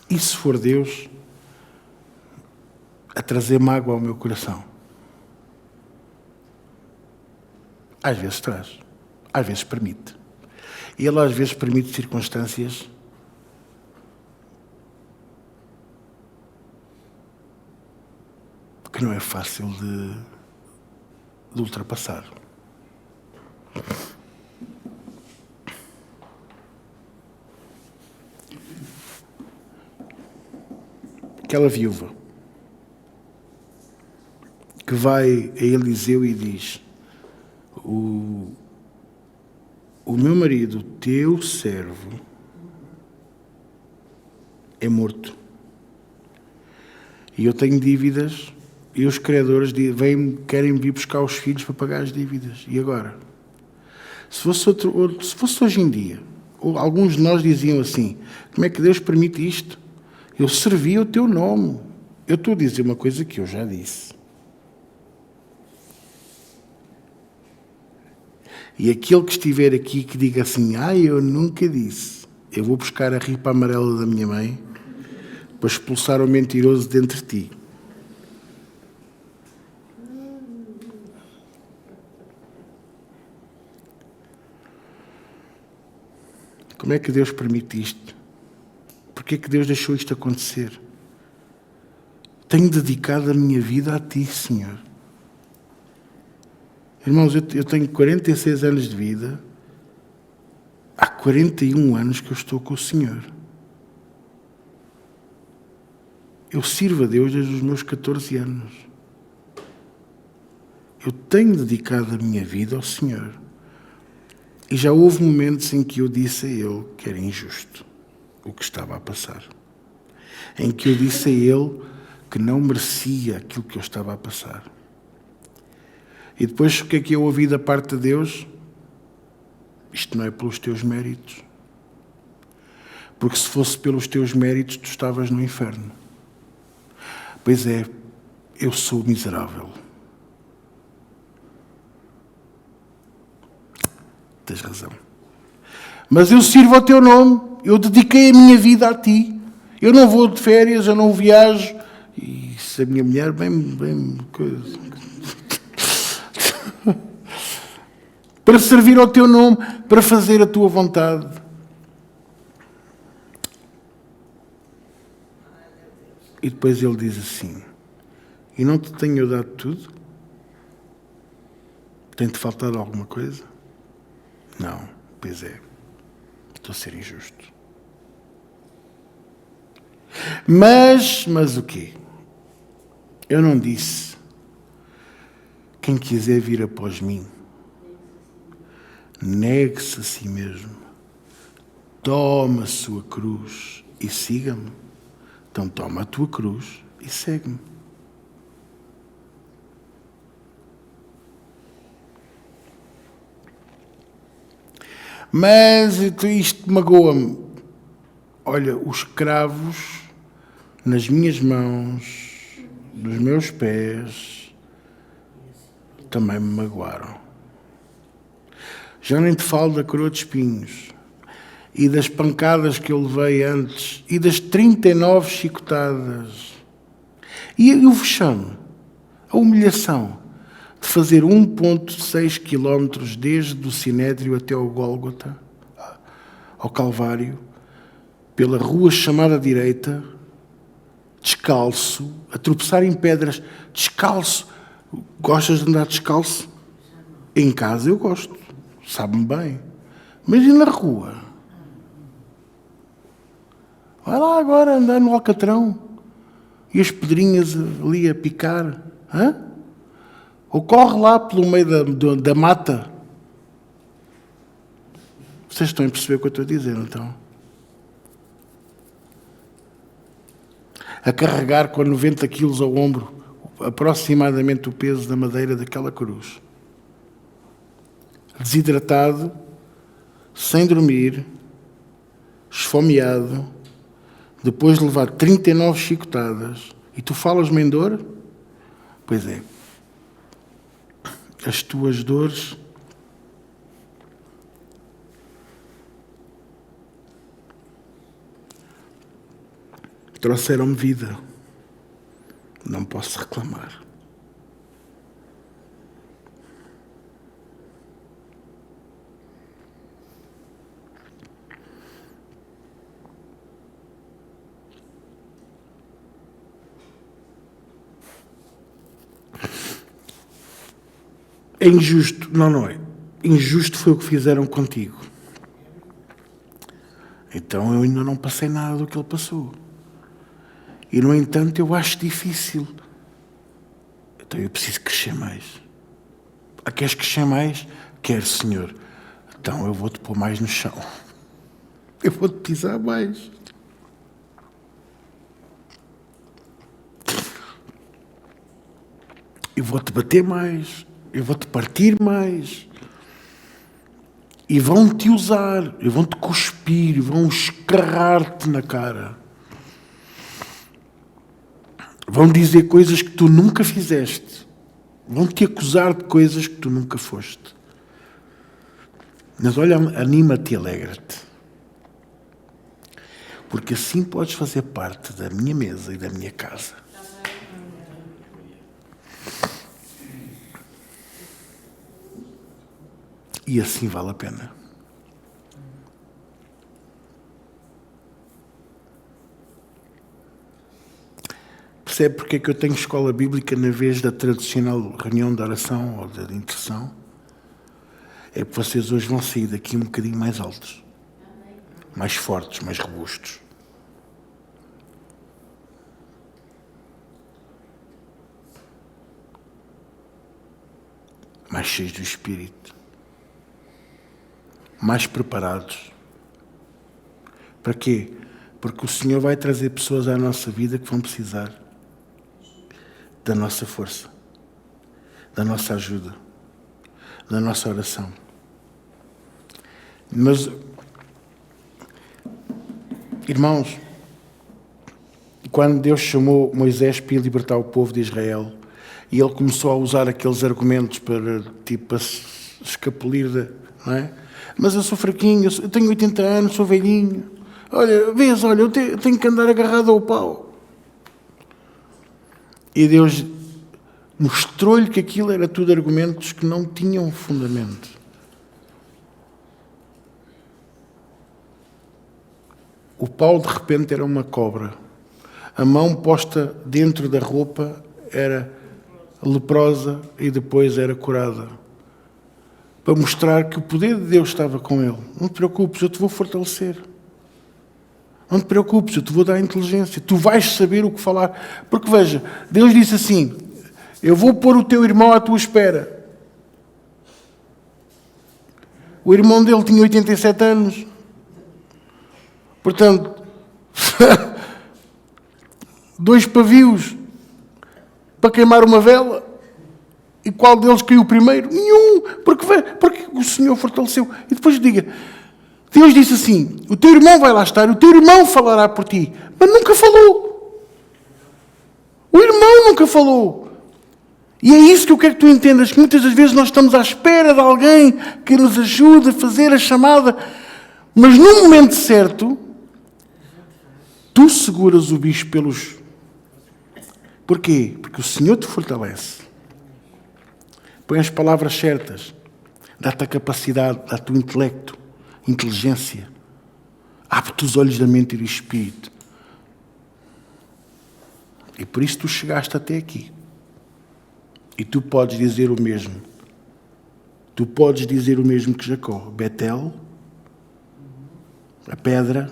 E se for Deus a trazer mágoa ao meu coração? Às vezes traz, às vezes permite. E Ele às vezes permite circunstâncias que não é fácil de ultrapassar. Aquela viúva que vai a Eliseu e diz: o meu marido, teu servo, é morto. E eu tenho dívidas, e os credores querem vir buscar os filhos para pagar as dívidas. E agora? Se fosse hoje em dia, alguns de nós diziam assim: como é que Deus permite isto? Eu servi o teu nome. Eu estou a dizer uma coisa que eu já disse. E aquele que estiver aqui que diga assim: eu nunca disse, eu vou buscar a ripa amarela da minha mãe para expulsar o mentiroso dentre ti. Como é que Deus permite isto? Porquê é que Deus deixou isto acontecer? Tenho dedicado a minha vida a ti, Senhor. Irmãos, eu tenho 46 anos de vida. Há 41 anos que eu estou com o Senhor. Eu sirvo a Deus desde os meus 14 anos. Eu tenho dedicado a minha vida ao Senhor. E já houve momentos em que eu disse a Ele que era injusto o que estava a passar. Em que eu disse a Ele que não merecia aquilo que eu estava a passar. E depois o que é que eu ouvi da parte de Deus? Isto não é pelos teus méritos. Porque se fosse pelos teus méritos, tu estavas no inferno. Pois é, eu sou miserável. Tens razão. Mas eu sirvo ao teu nome. Eu dediquei a minha vida a ti. Eu não vou de férias, eu não viajo. E se a minha mulher bem coisa... para servir ao teu nome, para fazer a tua vontade. E depois ele diz assim: e não te tenho dado tudo? Tem-te faltado alguma coisa? Não, pois é. Estou a ser injusto. Mas o quê? Eu não disse: quem quiser vir após mim, negue-se a si mesmo, toma a sua cruz e siga-me. Então toma a tua cruz e segue-me. Mas isto magoa-me. Olha, os cravos nas minhas mãos, nos meus pés, também me magoaram. Já nem te falo da coroa de espinhos e das pancadas que eu levei antes e das 39 chicotadas e o vexame, a humilhação de fazer 1,6 quilómetros desde o Sinédrio até ao Gólgota, ao Calvário, pela rua chamada direita, descalço, a tropeçar em pedras, descalço. Gostas de andar descalço? Em casa eu gosto, sabe-me bem. Mas e na rua? Vai lá agora andar no Alcatrão e as pedrinhas ali a picar. Hã? Ou corre lá pelo meio da mata. Vocês estão a perceber o que eu estou a dizer, então? A carregar com 90 quilos ao ombro, aproximadamente o peso da madeira daquela cruz. Desidratado, sem dormir, esfomeado, depois de levar 39 chicotadas. E tu falas-me em dor? Pois é. As tuas dores trouxeram-me vida. Não posso reclamar. É injusto. Não é. Injusto foi o que fizeram contigo. Então eu ainda não passei nada do que ele passou. E, no entanto, eu acho difícil. Então eu preciso crescer mais. Queres crescer mais? Quero, Senhor. Então eu vou-te pôr mais no chão. Eu vou-te pisar mais. Eu vou-te bater mais. Eu vou-te partir mais. E vão-te usar. E vão-te cuspir. Vão escarrar-te na cara. Vão dizer coisas que tu nunca fizeste. Vão-te acusar de coisas que tu nunca foste. Mas olha, anima-te e alegra-te. Porque assim podes fazer parte da minha mesa e da minha casa. E assim vale a pena. Percebe porque é que eu tenho escola bíblica na vez da tradicional reunião de oração ou de intercessão? É porque vocês hoje vão sair daqui um bocadinho mais altos. Mais fortes, mais robustos. mais cheios do Espírito, mais preparados. Para quê? Porque o Senhor vai trazer pessoas à nossa vida que vão precisar da nossa força, da nossa ajuda, da nossa oração. Mas, irmãos, quando Deus chamou Moisés para libertar o povo de Israel, e ele começou a usar aqueles argumentos para, tipo, escapulir, não é? Mas eu sou fraquinho, eu tenho 80 anos, sou velhinho. Olha, eu tenho que andar agarrado ao pau. E Deus mostrou-lhe que aquilo era tudo argumentos que não tinham fundamento. O pau, de repente, era uma cobra. A mão posta dentro da roupa era leprosa e depois era curada. Para mostrar que o poder de Deus estava com ele. Não te preocupes, eu te vou fortalecer. Não te preocupes, eu te vou dar inteligência. Tu vais saber o que falar. Porque veja, Deus disse assim: eu vou pôr o teu irmão à tua espera. O irmão dele tinha 87 anos. Portanto, 2 pavios para queimar uma vela. E qual deles caiu primeiro? Nenhum. Porque o Senhor fortaleceu. E depois diga, Deus disse assim: o teu irmão vai lá estar, o teu irmão falará por ti. Mas nunca falou. O irmão nunca falou. E é isso que eu quero que tu entendas, que muitas das vezes nós estamos à espera de alguém que nos ajude a fazer a chamada, mas no momento certo, tu seguras o bicho pelos... Porquê? Porque o Senhor te fortalece. Põe as palavras certas. Dá-te a capacidade, dá-te o intelecto, inteligência. Abre-te os olhos da mente e do espírito. E por isso tu chegaste até aqui. E tu podes dizer o mesmo. Tu podes dizer o mesmo que Jacó. Betel, a pedra,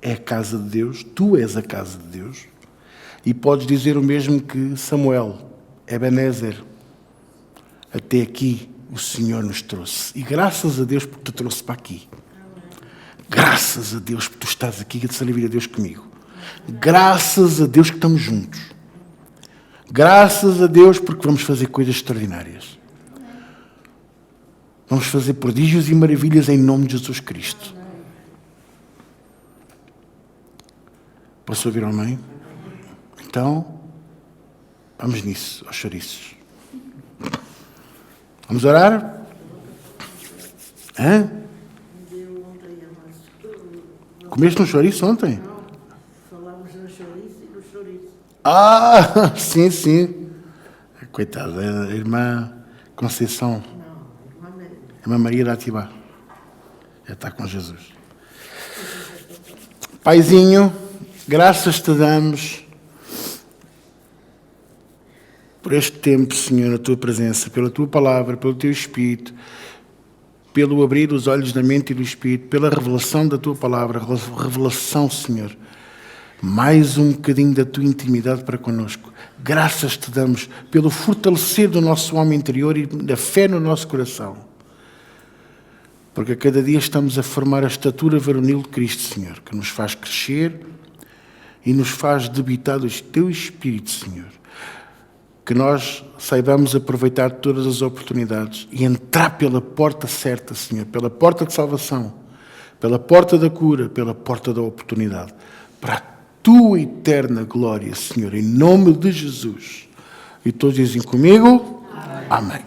é a casa de Deus. Tu és a casa de Deus. E podes dizer o mesmo que Samuel, Ebenezer. Até aqui o Senhor nos trouxe. E graças a Deus porque te trouxe para aqui. Graças a Deus porque tu estás aqui a servir a Deus comigo. Graças a Deus que estamos juntos. Graças a Deus porque vamos fazer coisas extraordinárias. Vamos fazer prodígios e maravilhas em nome de Jesus Cristo. Posso ouvir um amém? Então, vamos nisso, aos chouriços. Vamos orar? Hã? Comeste um chouriço ontem? Não, falamos no chouriço e no chouriço. Ah, sim, sim. Coitada, a irmã Conceição. Não, irmã A irmã Maria da Atibá. Já está com Jesus. Paizinho, graças te damos por este tempo, Senhor, na tua presença, pela tua palavra, pelo teu Espírito, pelo abrir os olhos da mente e do Espírito, pela revelação da tua palavra, revelação, Senhor, mais um bocadinho da tua intimidade para connosco. Graças te damos pelo fortalecer do nosso homem interior e da fé no nosso coração, porque a cada dia estamos a formar a estatura varonil de Cristo, Senhor, que nos faz crescer e nos faz debitar do teu Espírito, Senhor. Que nós saibamos aproveitar todas as oportunidades e entrar pela porta certa, Senhor, pela porta de salvação, pela porta da cura, pela porta da oportunidade, para a tua eterna glória, Senhor, em nome de Jesus. E todos dizem comigo? Amém.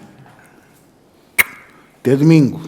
Até domingo.